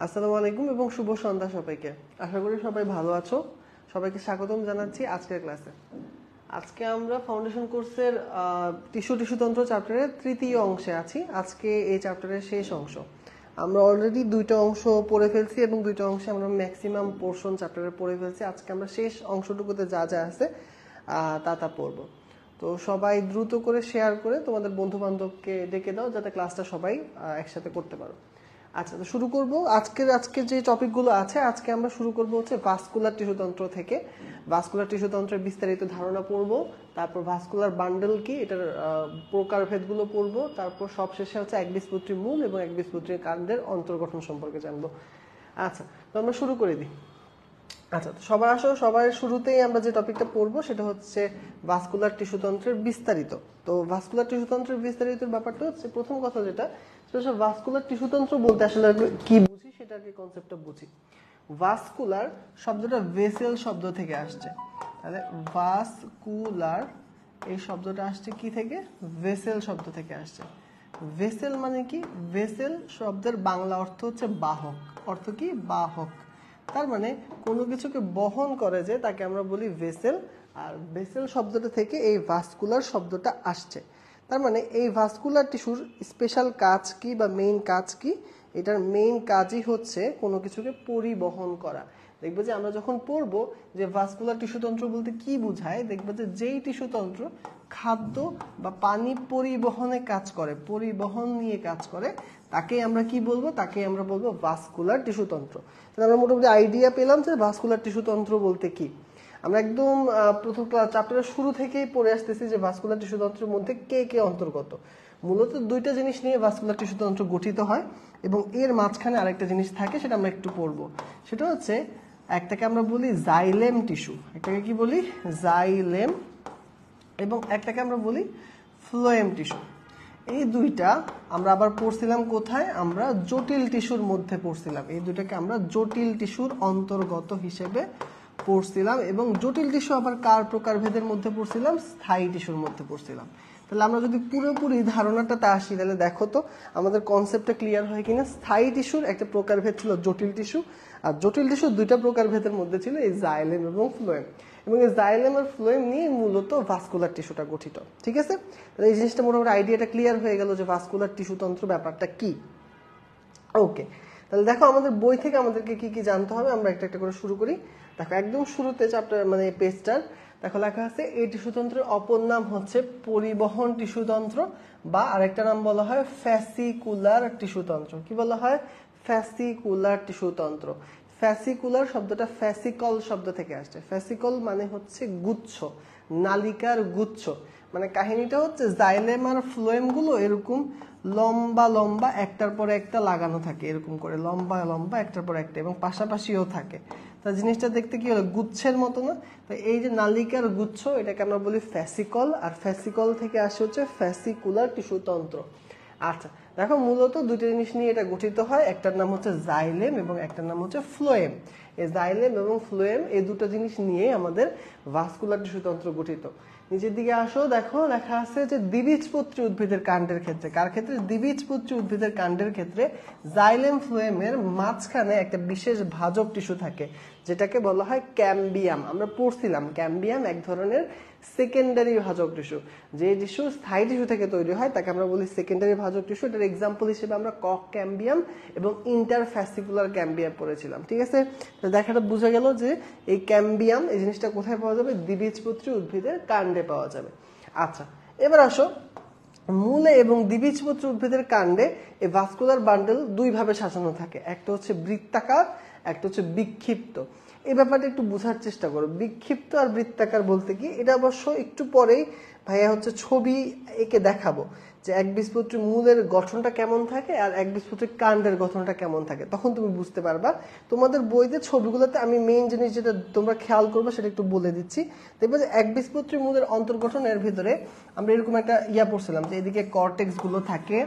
আসসালামু আলাইকুম এবং শুভ সন্ধ্যা সবাইকে। আশা করি সবাই ভালো আছো। সবাইকে স্বাগতম জানাচ্ছি আজকের ক্লাসে। আজকে আমরা ফাউন্ডেশন কোর্সের টিস্যুতন্ত্র চ্যাপ্টারের তৃতীয় অংশে আছি। আজকে এই চ্যাপ্টারের শেষ অংশ। আমরা অলরেডি দুইটা অংশ পড়ে ফেলছি এবং দুইটা অংশে আমরা ম্যাক্সিমাম পোর্শন চ্যাপ্টারের পড়ে ফেলছি। আজকে আমরা শেষ অংশটুকুতে যা যা আছে তা পড়বো। তো সবাই দ্রুত করে শেয়ার করে তোমাদের বন্ধু বান্ধবকে ডেকে দাও যাতে ক্লাসটা সবাই একসাথে করতে পারো। আচ্ছা, তো শুরু করব আজকে যে টপিকগুলো আছে। আজকে আমরা শুরু করব হচ্ছে ভাস্কুলার টিস্যুতন্ত্র থেকে। ভাস্কুলার টিস্যুতন্ত্রের বিস্তারিত ধারণা পড়ব, তারপর ভাস্কুলার বান্ডেল কি, এটার প্রকারভেদগুলো পড়ব, তারপর সবশেষে হচ্ছে একবীজপত্রী মূল এবং একবীজপত্রী কাণ্ডের অন্তর্গঠন সম্পর্কে জানবো। আচ্ছা, তো আমরা শুরু করে দিই। আচ্ছা, তো সবার শুরুতেই আমরা যে টপিকটা পড়বো সেটা হচ্ছে ভাস্কুলার টিস্যুতন্ত্রের বিস্তারিত। তো ভাস্কুলার টিস্যুতন্ত্রের বিস্তারিতের ব্যাপারটা হচ্ছে, প্রথম কথা যেটা সেটা ভাস্কুলার টিস্যুতন্ত্র বলতে আসলে কি বুঝি সেটার কি কনসেপ্টটা বুঝি। ভাস্কুলার শব্দটা ভেসেল শব্দ থেকে আসছে। তাহলে ভাস্কুলার এই শব্দটা আসছে কি থেকে? ভেসেল শব্দ থেকে আসছে। ভেসেল মানে কি? ভেসেল শব্দের বাংলা অর্থ হচ্ছে বাহক। অর্থ কি? বাহক। তার মানে কোনো কিছুকে বহন করে যে তাকে আমরা বলি ভেসেল। আর ভেসেল শব্দটা থেকে এই ভাস্কুলার শব্দটা আসছে। তার মানে এই ভাস্কুলার টিস্যুর স্পেশাল কাজ কি বা মেইন কাজ কি? এটার মেইন কাজই হচ্ছে কোনো কিছুকে পরিবহন করা। দেখবে যে আমরা যখন পড়বো যে ভাস্কুলার টিস্যুতন্ত্র বলতে কি বোঝায়, দেখবে যে যেই টিস্যুতন্ত্র খাদ্য বা পানি পরিবহনে কাজ করে, পরিবহন নিয়ে কাজ করে, তাকেই আমরা কি বলবো? তাকেই আমরা বলবো ভাস্কুলার টিস্যুতন্ত্র। তাহলে আমরা মোটামুটি আইডিয়া পেলাম যে ভাস্কুলার টিস্যুতন্ত্র বলতে কি। আমরা একদম প্রথম চ্যাপ্টারের শুরু থেকেই পড়ে আসতেছি যে ভাস্কুলার টিস্যুতন্ত্রের মধ্যে কে কে অন্তর্গত। মূলত দুইটা জিনিস নিয়ে ভাস্কুলার টিস্যুতন্ত্র গঠিত হয় এবং এর মাঝখানে আরেকটা জিনিস থাকে, সেটা আমরা একটু পড়বো। সেটা হচ্ছে, একটাকে আমরা বলি জাইলেম টিস্যু, একটাকে কি বলি? জাইলেম, এবং একটাকে আমরা বলি ফ্লোয়েম টিস্যু। এই দুইটা আমরা আবার পড়ছিলাম কোথায়? আমরা জটিল টিস্যুর মধ্যে পড়ছিলাম। এই দুইটাকে আমরা জটিল টিস্যুর অন্তর্গত হিসেবে পড়ছিলাম। এবং জটিল টিস্যু আবার কার প্রকারভেদের মধ্যে পড়ছিলাম? স্থায়ী টিস্যুর মধ্যে পড়ছিলাম। তাহলে আমরা যদি পুরোপুরি ধারণাটাতে আসি, তাহলে দেখো তো আমাদের কনসেপ্টটা ক্লিয়ার হয় কিনা। স্থায়ী টিস্যুর একটা প্রকারভেদ ছিল জটিল টিস্যু, আর জটিল টিস্যুর দুইটা প্রকারভেদের মধ্যে ছিল এই জাইলেম এবং ফ্লোয়েম। এবং এই জাইলেম আর ফ্লোয়েম নিয়ে মূলত ভাস্কুলার টিস্যুটা গঠিত। ঠিক আছে, তাহলে এই জিনিসটা মোটামুটি আইডিয়াটা ক্লিয়ার হয়ে গেল যে ভাস্কুলার টিস্যুতন্ত্র ব্যাপারটা কি। ওকে, তাহলে দেখো আমাদের বই থেকে আমাদেরকে কি কি জানতে হবে, আমরা একটা একটা করে শুরু করি। দেখো একদম শুরুতে চ্যাপ্টার মানে পেজটার দেখো লেখা আছে, এই টিস্যুতন্ত্রের অপর নাম হচ্ছে পরিবহন টিস্যুতন্ত্র, বা আরেকটা নাম বলা হয় ফ্যাসিকুলার টিস্যুতন্ত্র। কি বলা হয়? ফ্যাসিকুলার টিস্যুতন্ত্র। ফ্যাসিকুলার শব্দটা ফ্যাসিকল শব্দ থেকে আসছে। ফ্যাসিকল মানে হচ্ছে গুচ্ছ, নালিকার গুচ্ছ। মানে কাহিনীটা হচ্ছে জাইলেম আর ফ্লোয়েম গুলো এরকম লম্বা লম্বা একটার পর একটা লাগানো থাকে, এরকম করে লম্বা লম্বা একটার পর একটা, এবং পাশাপাশিও থাকে। তা জিনিসটা দেখতে কি হলো? গুচ্ছের মতো না? তো এই যে নালিকার গুচ্ছ, এটাকে আমরা বলি ফ্যাসিকল, আর ফ্যাসিকল থেকে আসে হচ্ছে ফ্যাসিকুলার টিস্যুতন্ত্র। আচ্ছা, দেখো মূলত দুটো জিনিস নিয়ে এটা গঠিত হয়। একটার নাম হচ্ছে জাইলেম এবং একটার নাম হচ্ছে ফ্লোয়েম। এই জাইলেম এবং ফ্লোয়েম এই দুটো জিনিস নিয়ে আমাদের ভাস্কুলার টিস্যুতন্ত্র গঠিত। নিচের দিকে আসো, দেখো লেখা আছে যে দ্বিবীজপত্রী উদ্ভিদের কাণ্ডের ক্ষেত্রে, কার ক্ষেত্রে? দ্বিবীজপত্রী উদ্ভিদের কাণ্ডের ক্ষেত্রে জাইলেম ফ্লোয়েমের মাঝখানে একটা বিশেষ ভাজক টিস্যু থাকে, যেটাকে বলা হয় ক্যাম্বিয়াম। আমরা পড়ছিলাম ক্যাম্বিয়াম এক ধরনের সেকেন্ডারি ভাজক টিস্যু। যে টিস্যু স্থায়ী টিস্যু থেকে তৈরি হয় তাকে আমরা বলি সেকেন্ডারি ভাজক টিস্যু। এটার এক্সাম্পল হিসেবে আমরা কক ক্যাম্বিয়াম এবং ইন্টারফ্যাসিকুলার ক্যাম্বিয়াম পড়েছিলাম। ঠিক আছে, তো দেখাটা বোঝা গেল যে এই ক্যাম্বিয়াম এই জিনিসটা কোথায় পাওয়া যাবে? দ্বিবীজপত্রী উদ্ভিদের কাণ্ডে পাওয়া যাবে। আচ্ছা, এবার আসো, মূলে এবং দ্বিবীজপত্রী উদ্ভিদের কাণ্ডে এই ভাস্কুলার বান্ডেল দুই ভাবে সাজানো থাকে। একটা হচ্ছে বৃত্তাকার, একটা হচ্ছে বিক্ষিপ্ত। এই ব্যাপারটা একটু বোঝার চেষ্টা করো। বিক্ষিপ্ত আর বৃত্তাকার বলতে কি, এটা অবশ্য একটু পরেই ভাইয়া হচ্ছে ছবি এঁকে দেখাবো যে একবীজপত্রী মূলের গঠনটা কেমন থাকে আর একবীজপত্রী কাণ্ডের গঠনটা কেমন থাকে, তখন তুমি বুঝতে পারবা। তোমাদের বইতে ছবিগুলোতে আমি মেইন জিনিস যেটা তোমরা খেয়াল করবে সেটা একটু বলে দিচ্ছি। দেখবে যে একবীজপত্রী মূলের অন্তর্গঠনের ভিতরে আমরা এরকম একটা পড়ছিলাম যে এদিকে কর্টেক্স গুলো থাকে।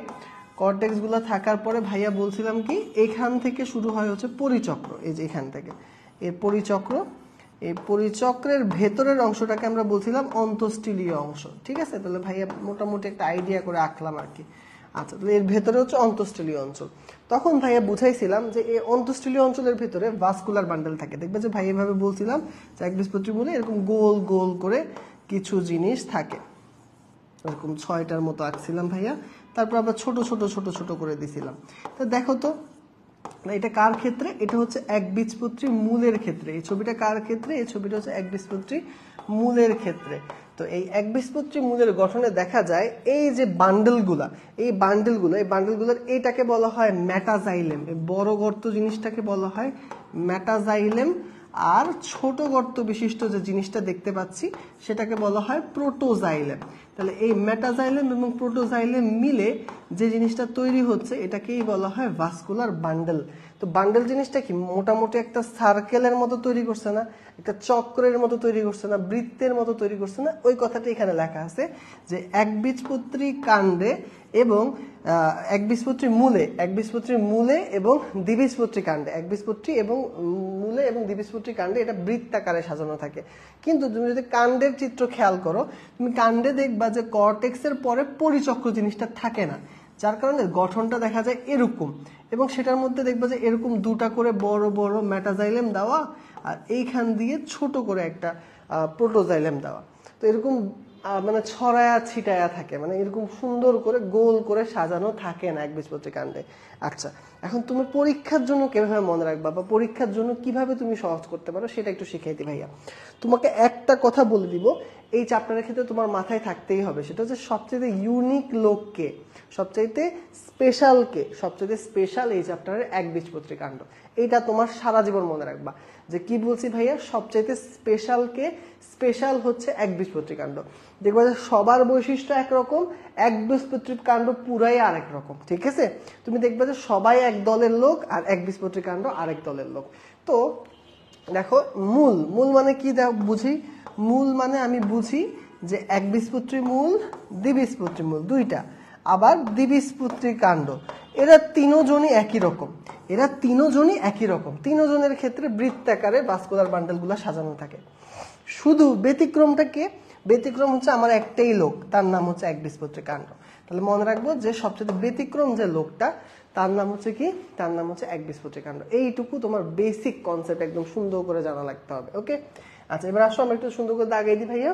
কর্টেক্স গুলো থাকার পরে ভাইয়া বলছিলাম কি, এখান থেকে শুরু হয় হচ্ছে পরিচক্র। এই যে এখান থেকে এর পরিচক্র, এই পরিচক্রের ভেতরের অংশটাকে আমরা বলছিলাম অন্তঃস্থলীয় অংশ। ঠিক আছে, তাহলে ভাইয়া মোটামুটি একটা আইডিয়া করে আঁকলাম আর কি। আচ্ছা, তাহলে এর ভেতরে হচ্ছে অন্তঃস্থলীয় অঞ্চল। তখন ভাইয়া বুঝাইছিলাম যে এই অন্তঃস্থলীয় অঞ্চলের ভেতরে ভাস্কুলার বান্ডেল থাকে। দেখবে যে ভাই এভাবে বলছিলাম যে একবীজপত্রী মূলে এরকম গোল গোল করে কিছু জিনিস থাকে, এরকম 6টার মতো আঁকছিলাম ভাইয়া, তারপর আবার ছোট ছোট ছোট ছোট করে দিছিলাম। তো দেখো তো এটা কার ক্ষেত্রে, এটা হচ্ছে একবীজপত্রী মূলের ক্ষেত্রে। এই ছবিটা কার ক্ষেত্রে, এই ছবিটা হচ্ছে একবীজপত্রী মূলের ক্ষেত্রে। তো এই একবীজপত্রী মূলের গঠনে দেখা যায় এই যে বান্ডেলগুলা, এই বান্ডেলগুলোর এইটাকে বলা হয় মেটাজাইলেম। এই বড় গর্ত জিনিসটাকে বলা হয় মেটাজাইলেম, আর ছোট গর্ত বিশিষ্ট যে জিনিসটা দেখতে পাচ্ছি সেটাকে বলা হয় প্রোটোজাইলেম। তাহলে এই মেটাজাইলেম এবং প্রোটোজাইলেম মিলে যে জিনিসটা তৈরি হচ্ছে এটাকেই বলা হয় ভাস্কুলার বান্ডেল। তো বান্ডেল জিনিসটা কি, মোটামুটি একটা সার্কেলের মতো তৈরি করছে না, একটা চক্রের মতো তৈরি করছে না, বৃত্তের মতো তৈরি করছে না, ওই কথাটা এখানে লেখা আছে যে একবীজপত্রী কাণ্ডে এবং একবীজপত্রী মূলে এবং দ্বিবীজপত্রী কাণ্ডে, একবীজপত্রী এবং মূলে এবং দ্বিবীজপত্রী কাণ্ডে এটা বৃত্তাকারে সাজানো থাকে। কিন্তু তুমি যদি কাণ্ডের চিত্র খেয়াল করো, তুমি কাণ্ডে দেখবা যে কর্টেক্সের পরে পরিচক্র জিনিসটা থাকে না, যার কারণে গঠনটা দেখা যায় এরকম, এবং সেটার মধ্যে দেখবা যে এরকম দুটা করে বড় বড় মেটাজাইলেম দেওয়া আর এইখান দিয়ে ছোট করে একটা প্রোটোজাইলেম দেওয়া। তো এরকম মানে ছড়ায়া ছিটায়া থাকে, মানে এরকম সুন্দর করে গোল করে সাজানো থাকে না একবীজপত্রী কাণ্ডে। আচ্ছা, এখন তুমি পরীক্ষার জন্য কিভাবে মনে রাখবা বা পরীক্ষার জন্য কিভাবে তুমি সহজ করতে পারো সেটা একটু শিখিয়ে দিই ভাইয়া। তোমাকে একটা কথা বলে দিব, এই চ্যাপ্টারের ক্ষেত্রে তোমার মাথায় থাকতেই হবে, সেটা হচ্ছে সবচেয়ে ইউনিক লোককে, সবচাইতে স্পেশাল এই চ্যাপ্টারের একবীজপত্রী কাণ্ড। এইটা তোমার সারা জীবন মনে রাখবা যে কি বলছি ভাইয়া, সবচাইতে স্পেশাল হচ্ছে একবীজপত্রী কাণ্ড। দেখবা যে সবার বৈশিষ্ট্য একরকম, একবীজপত্রী কাণ্ড পুরাই আরেক রকম। ঠিক আছে, তুমি দেখবে যে সবাই এক দলের লোক আর একবীজপত্রী কাণ্ড আরেক দলের লোক। তো দেখো মূল মানে কি বুঝি, মূল মানে আমি বুঝি যে একবীজপত্রী মূল, দ্বিবীজপত্রী মূল দুইটা, আবার দ্বিবীজপত্রী কাণ্ড, এরা তিনজনই একই রকম। তিনজনের ক্ষেত্রে বৃত্তাকারে ভাস্কুলার বান্ডেলগুলো সাজানো থাকে। শুধু ব্যতিক্রম হচ্ছে আমার একটাই লোক, তার নাম হচ্ছে একবীজপত্রী কাণ্ড। তাহলে মনে রাখবো যে সবচেয়ে ব্যতিক্রম যে লোকটা তার নাম হচ্ছে কি, তার নাম হচ্ছে একবীজপত্রী কাণ্ড। এইটুকু তোমার বেসিক কনসেপ্ট একদম সুন্দর করে জানা লাগতে হবে। ওকে, আচ্ছা এবার আসো আমরা একটু সুন্দর করে দাগাই দিই ভাইয়া,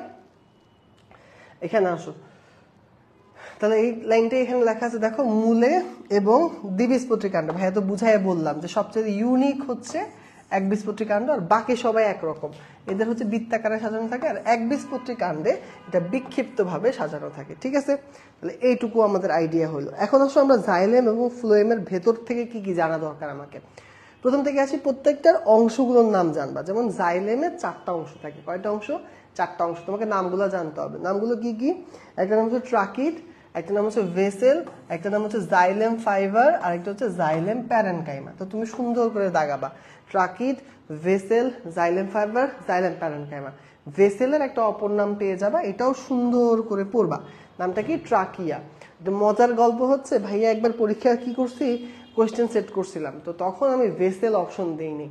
এখানে আসো। তাহলে এই লাইনটা এখানে লেখা আছে দেখো, মূলে এবং দ্বিবীজপত্রী কাণ্ড। ভাইয়া তো বুঝাই বললাম যে সবচেয়ে ইউনিক হচ্ছে একবীজপত্রী কাণ্ড, আর বাকি সবাই একরকম, এদের হচ্ছে বৃত্তাকারে সাজানো থাকে, আর একবীজপত্রী কাণ্ডে এটা বিক্ষিপ্ত ভাবে সাজানো থাকে। ঠিক আছে, তাহলে এইটুকু আমাদের আইডিয়া হলো। এখন আসলে আমরা জাইলেম এবং ফ্লোয়েমের ভেতর থেকে কি কি জানা দরকার আমাকে। প্রথম থেকে আসি, প্রত্যেকটার অংশগুলোর নাম জানবা। যেমন জাইলেমের 4টা অংশ থাকে। কয়টা অংশ? 4টা অংশ। তোমাকে নামগুলো জানতে হবে। নামগুলো কি কি? একটা নাম হচ্ছে ট্রাকিড, একটা নাম হচ্ছে ভেসেল, একটা নাম হচ্ছে জাইলেম ফাইবার, আর একটা হচ্ছে জাইলেম প্যারেনকাইমা। তো তুমি সুন্দর করে দাগাবা, tracheid, vessel, xylem fiber, xylem parenchyma. ভেসেলের একটা অপর নাম পেয়ে যাবা, এটাও সুন্দর করে পড়বা, নামটা কি? ট্রাকিয়া। মজার গল্প হচ্ছে, ভাইয়া একবার পরীক্ষা কি করছি, কোয়েশ্চেন সেট করছিলাম, তো তখন আমি ভেসেল অপশন দিইনি,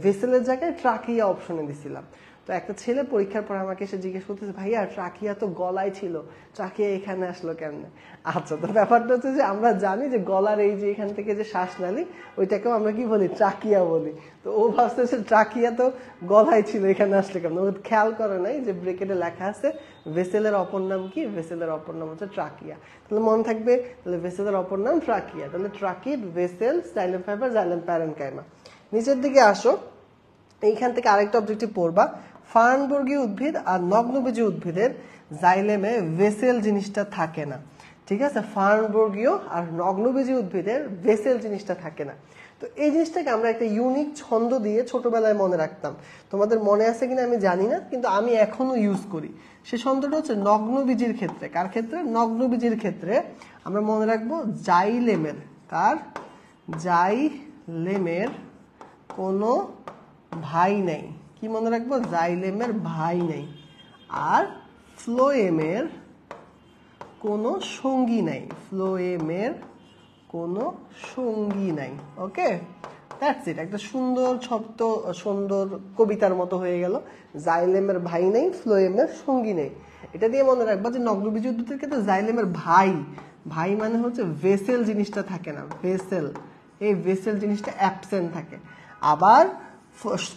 ভেসেলের জায়গায় ট্রাকিয়া অপশনে দিছিলাম। তো একটা ছেলে পরীক্ষার পর আমাকে এসে জিজ্ঞেস করতেছে, ভাইয়া ট্রাকিয়া তো গলায় ছিল, ট্রাকিয়া এখানে আসলো কেমনে? আচ্ছা, তো ব্যাপারটা হচ্ছে যে আমরা জানি যে গলার এই যে এখান থেকে যে শ্বাসনালী, ওইটাকেও আমরা কি বলি? ট্রাকিয়া বলি। তো ও ভাবতেছে ট্রাকিয়া তো গলায় ছিল, এখানে আসলে কেমন? ও খেয়াল করে নাই যে ব্রেকেটে লেখা আছে ভেসেলের অপর নাম কি? ভেসেলের অপর নাম হচ্ছে ট্রাকিয়া। তাহলে মনে থাকবে, তাহলে ভেসেলের অপর নাম ট্রাকিয়া। তাহলে tracheid, vessel, xylem fiber, xylem parenchyma. নিচের দিকে আসো, এইখান থেকে আরেকটা অবজেক্টিভ পড়বা, ফার্নবর্গীয় উদ্ভিদ আর নগ্নবীজী উদ্ভিদের জাইলেমে ভেসেল জিনিসটা থাকে না। ঠিক আছে, ফার্নবর্গীয় আর নগ্নবীজী উদ্ভিদের ভেসেল জিনিসটা থাকে না। তো এই জিনিসটাকে আমরা একটা ইউনিক ছন্দ দিয়ে ছোটবেলায় মনে রাখতাম। তোমাদের মনে আছে কিনা আমি জানি না, কিন্তু আমি এখনো ইউজ করি। সে ছন্দটা হচ্ছে নগ্নবীজীর ক্ষেত্রে। কার ক্ষেত্রে? নগ্নবীজীর ক্ষেত্রে আমরা মনে রাখবো জাইলেমের, কার? জাইলেমের কোনো ভাই নেই। কি মনে রাখবো? জাইলেমের ভাই নেই। আর ফ্লোয়েমের কোনো সঙ্গী নাই, ফ্লোয়েমের কোনো সঙ্গী নাই। ওকে, দ্যাটস ইট। একটা সুন্দর শব্দ, সুন্দর কবিতার মতো হয়ে গেল। জাইলেমের ভাই নেই, ফ্লোয়েমের সঙ্গী নেই। এটা দিয়ে মনে রাখবা যে নগ্নবীজী উদ্ভিদের ক্ষেত্রে জাইলেমের ভাই, ভাই মানে হচ্ছে ভেসেল জিনিসটা থাকে না, ভেসেল, এই ভেসেল জিনিসটা অ্যাবসেন্ট থাকে। আবার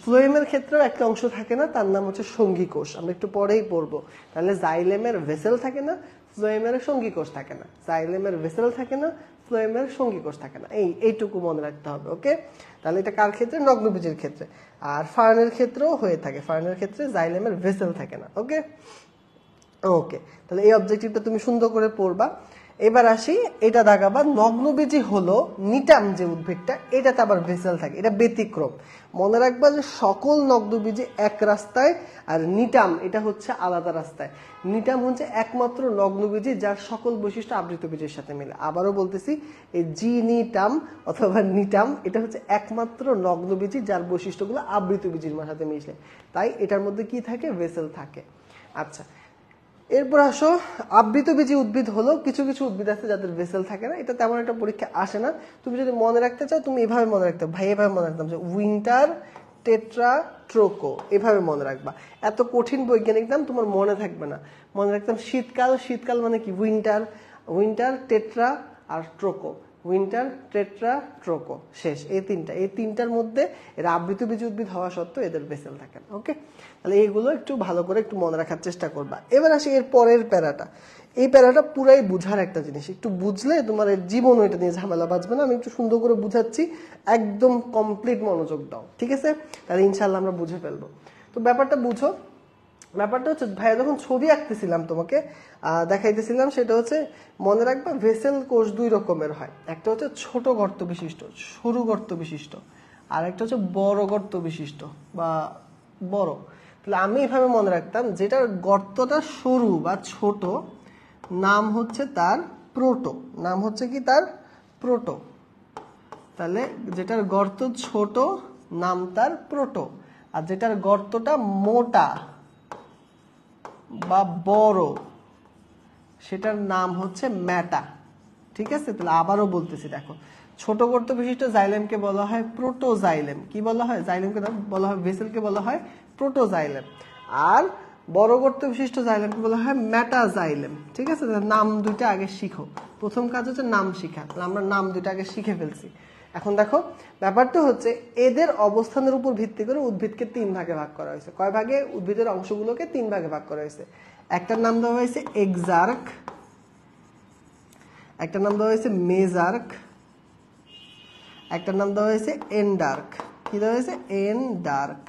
ফ্লোয়েমের ক্ষেত্রেও একটা অংশ থাকে না, তার নাম হচ্ছে সঙ্গী কোষ, আমরা একটু পরেই পড়বো। তাহলে জাইলেমের ভেসেল থাকে না, ফ্লোয়েমের সঙ্গী কোষ থাকে না, জাইলেমের ভেসেল থাকে না, ফ্লোয়েমের সঙ্গী কোষ থাকে না, এইটুকু মনে রাখতে হবে। ওকে, তাহলে এটা কার ক্ষেত্রে? নগ্নবীজের ক্ষেত্রে। আর ফার্নের ক্ষেত্রেও হয়ে থাকে, ফার্নের ক্ষেত্রে জাইলেমের ভেসেল থাকে না। ওকে ওকে, তাহলে এই অবজেক্টিভটা তুমি সুন্দর করে পড়বা। এবার আসি, এটা দাগাবা, নগ্নবীজি হলো নিটাম যে উদ্ভিদটা, এটাতে আবার ভেসেল থাকে, এটা ব্যতিক্রম। মনে রাখবা যে সকল নগ্নবীজি এক রাস্তায়, আর নিটাম এটা হচ্ছে আলাদা রাস্তায়। নিটাম হচ্ছে একমাত্র নগ্নবীজি যার সকল বৈশিষ্ট্য আবৃত বীজের সাথে মিলে। আবারও বলতেছি, এই জিনিটাম অথবা নিটাম এটা হচ্ছে একমাত্র নগ্নবীজি যার বৈশিষ্ট্যগুলো আবৃত বীজের সাথে মিশে, তাই এটার মধ্যে কি থাকে? ভেসেল থাকে। আচ্ছা, এরপর আসো, আবৃতবীজী উদ্ভিদ হলো, কিছু কিছু উদ্ভিদ আছে যাদের ভেসেল থাকে না, এটা তেমন একটা পরীক্ষা আসে না। তুমি যদি মনে রাখতে চাও তুমি এভাবে মনে রাখতে, ভাই এভাবে মনে রাখতাম যে উইন্টার টেট্রা ট্রোকো, এভাবে মনে রাখবা। এত কঠিন বৈজ্ঞানিক নাম তোমার মনে থাকবে না। মনে রাখতাম শীতকাল, শীতকাল মানে কি? উইন্টার, উইন্টার টেট্রা আর ট্রোকো, উইন্টার টেট্রা ট্রোকো, শেষ। এই তিনটার মধ্যে এরা আবৃতবীজী উদ্ভিদ হওয়া সত্ত্বেও এদের ভেসেল থাকে না। ওকে, তাহলে এইগুলো একটু ভালো করে একটু মনে রাখার চেষ্টা করবা। এবার আসি এর পরের প্যারাটা। এই প্যারাটা পুরাই বুঝার একটা জিনিস, একটু বুঝলে তোমার জীবন এটা নিয়ে ঝামেলা বাঁচবে না। আমি একটু সুন্দর করে বুঝাচ্ছি, একদম কমপ্লিট মনোযোগ দাও, ঠিক আছে? তাহলে ইনশাল্লাহ আমরা বুঝে ফেলবো। তো ব্যাপারটা বুঝো। ব্যাপারটা হচ্ছে, ভাইয়া যখন ছবি আঁকতেছিলাম তোমাকে দেখাইতেছিলাম, সেটা হচ্ছে মনে রাখবা ভেসেল কোষ দুই রকমের হয়। একটা হচ্ছে ছোট গর্ত বিশিষ্ট, সরু গর্ত বিশিষ্ট, আর একটা হচ্ছে বড় গর্ত বিশিষ্ট বা বড়। তাহলে আমি এভাবে মনে রাখতাম, যেটার গর্তটা সরু বা ছোট নাম হচ্ছে তার প্রোটো, নাম হচ্ছে কি? তার প্রোটো। তাহলে যেটার গর্ত ছোট নাম তার প্রোটো, আর যেটার গর্তটা মোটা বা বড় সেটার নাম হচ্ছে ম্যাটা। ঠিক আছে, তাহলে আবারও বলতেছি, দেখো, ছোট গর্ত বিশিষ্ট জাইলেমকে বলা হয় প্রোটোজাইলেম। কি বলা হয়? জাইলেমকে বলা হয়, ভেসেলকে বলা হয় প্রোটোজাইলেম। আর বড় গর্ত বিশিষ্ট জাইলেমকে বলা হয় ম্যাটাজাইলেম। ঠিক আছে, নাম দুইটা আগে শিখো। প্রথম কাজ হচ্ছে নাম শিখা, তাহলে আমরা নাম দুইটা আগে শিখে ফেলছি। এখন দেখো, ব্যাপারটা হচ্ছে এদের অবস্থানের উপর ভিত্তি করে উদ্ভিদকে তিন ভাগে ভাগ করা হয়েছে। কয় ভাগে? উদ্ভিদের অংশগুলোকে তিন ভাগে ভাগ করা হয়েছে। একটার নাম দেওয়া হয়েছে এক্সার্ক, একটার নাম দেওয়া হয়েছে মেজার্ক, একটার নাম দেওয়া হয়েছে এন্ডার্ক। কি দেওয়া হয়েছে? এন্ডার্ক।